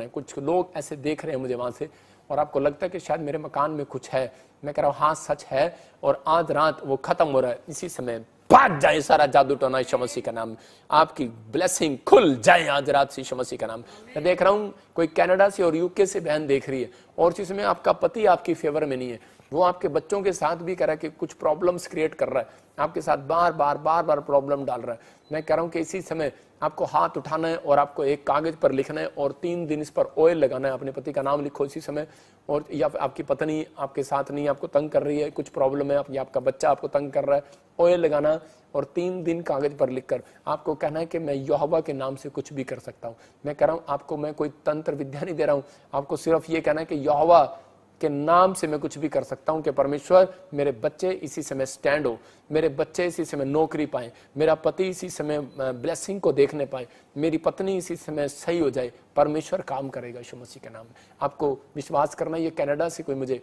है। कुछ लोग ऐसे देख रहे हैं मुझे वहां से और आपको लगता है कि शायद मेरे मकान में कुछ है। मैं कह रहा हूँ हाँ सच है और आज रात वो खत्म हो रहा है। इसी समय भाग जाए सारा जादू टोना यीशु मसीह का नाम। आपकी ब्लेसिंग खुल जाए आज रात से यीशु मसीह का नाम। मैं देख रहा हूँ कोई कनाडा से और यूके से बहन देख रही है और इसी समय आपका पति आपकी फेवर में नहीं है, वो आपके बच्चों के साथ भी कर रहा है कि कुछ प्रॉब्लम्स क्रिएट कर रहा है, आपके साथ बार बार प्रॉब्लम डाल रहा है। मैं कह रहा हूं कि इसी समय आपको हाथ उठाना है और आपको एक कागज पर लिखना है और 3 दिन इस पर ऑयल लगाना है। अपने पति का नाम लिखो इसी समय। और या आपकी पत्नी आपके साथ नहीं, आपको तंग कर रही है, कुछ प्रॉब्लम है, या आपका बच्चा आपको तंग कर रहा है, ऑयल लगाना और 3 दिन कागज पर लिखकर आपको कहना है कि मैं यहोवा के नाम से कुछ भी कर सकता हूं। मैं कह रहा हूं आपको मैं कोई तंत्र विद्या नहीं दे रहा हूं, आपको सिर्फ ये कहना है कि यहोवा के नाम से मैं कुछ भी कर सकता हूं कि परमेश्वर मेरे बच्चे इसी समय स्टैंड हो, मेरे बच्चे इसी समय नौकरी पाए, मेरा पति इसी समय ब्लेसिंग को देखने पाए, मेरी पत्नी इसी समय सही हो जाए। परमेश्वर काम करेगा यीशु मसीह के नाम में। आपको विश्वास करना। ये कनाडा से कोई मुझे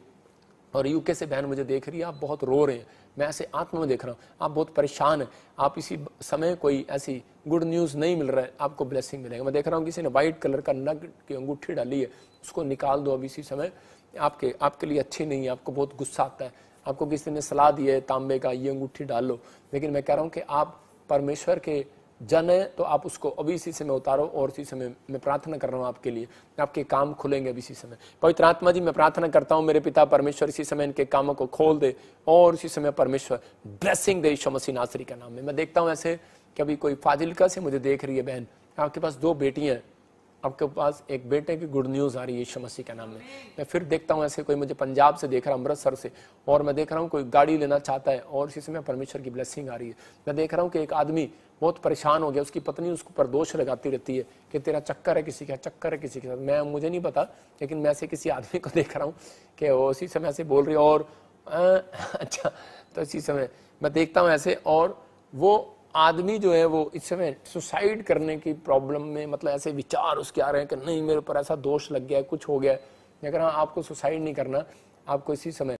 और यूके से बहन मुझे देख रही है, आप बहुत रो रहे हैं, मैं ऐसे आत्मा में देख रहा हूँ, आप बहुत परेशान हैं, आप इसी समय कोई ऐसी गुड न्यूज़ नहीं मिल रहा है, आपको ब्लेसिंग मिलेगा। मैं देख रहा हूँ किसी ने व्हाइट कलर का नग की अंगूठी डाली है, उसको निकाल दो अभी इसी समय। आपके लिए अच्छी नहीं है, आपको बहुत गुस्सा आता है, आपको किसी ने सलाह दी है तांबे का ये अंगूठी डाल लो, लेकिन मैं कह रहा हूँ कि आप परमेश्वर के जन है तो आप उसको अभी इसी समय उतारो। और इसी समय मैं प्रार्थना कर रहा हूँ आपके लिए, आपके काम खुलेंगे अभी इसी समय। पवित्र आत्मा जी मैं प्रार्थना करता हूँ मेरे पिता परमेश्वर इसी समय इनके कामों को खोल दे और इसी समय परमेश्वर ब्लेसिंग दे यीशु मसीह नासरी का नाम में। मैं देखता हूँ ऐसे कभी कोई फाजिलका से मुझे देख रही है बहन, आपके पास 2 बेटियां हैं, आपके पास एक बेटे की गुड न्यूज़ आ रही है यीशु मसीह के नाम में। मैं फिर देखता हूँ ऐसे कोई मुझे पंजाब से देख रहा हूँ, अमृतसर से, और मैं देख रहा हूँ कोई गाड़ी लेना चाहता है और इसी समय परमेश्वर की ब्लेसिंग आ रही है। मैं देख रहा हूँ कि एक आदमी बहुत परेशान हो गया, उसकी पत्नी उसके ऊपर दोष लगाती रहती है कि तेरा चक्कर है किसी का, चक्कर है किसी के साथ। मुझे नहीं पता, लेकिन मैं ऐसे किसी आदमी को देख रहा हूँ कि वो उसी समय ऐसे बोल रही है और अच्छा, तो इसी समय मैं देखता हूँ ऐसे, और वो आदमी जो है वो इस समय सुसाइड करने की प्रॉब्लम में, मतलब ऐसे विचार उसके आ रहे हैं कि नहीं मेरे ऊपर ऐसा दोष लग गया है, कुछ हो गया है। अगर हाँ आपको सुसाइड नहीं करना, आपको इसी समय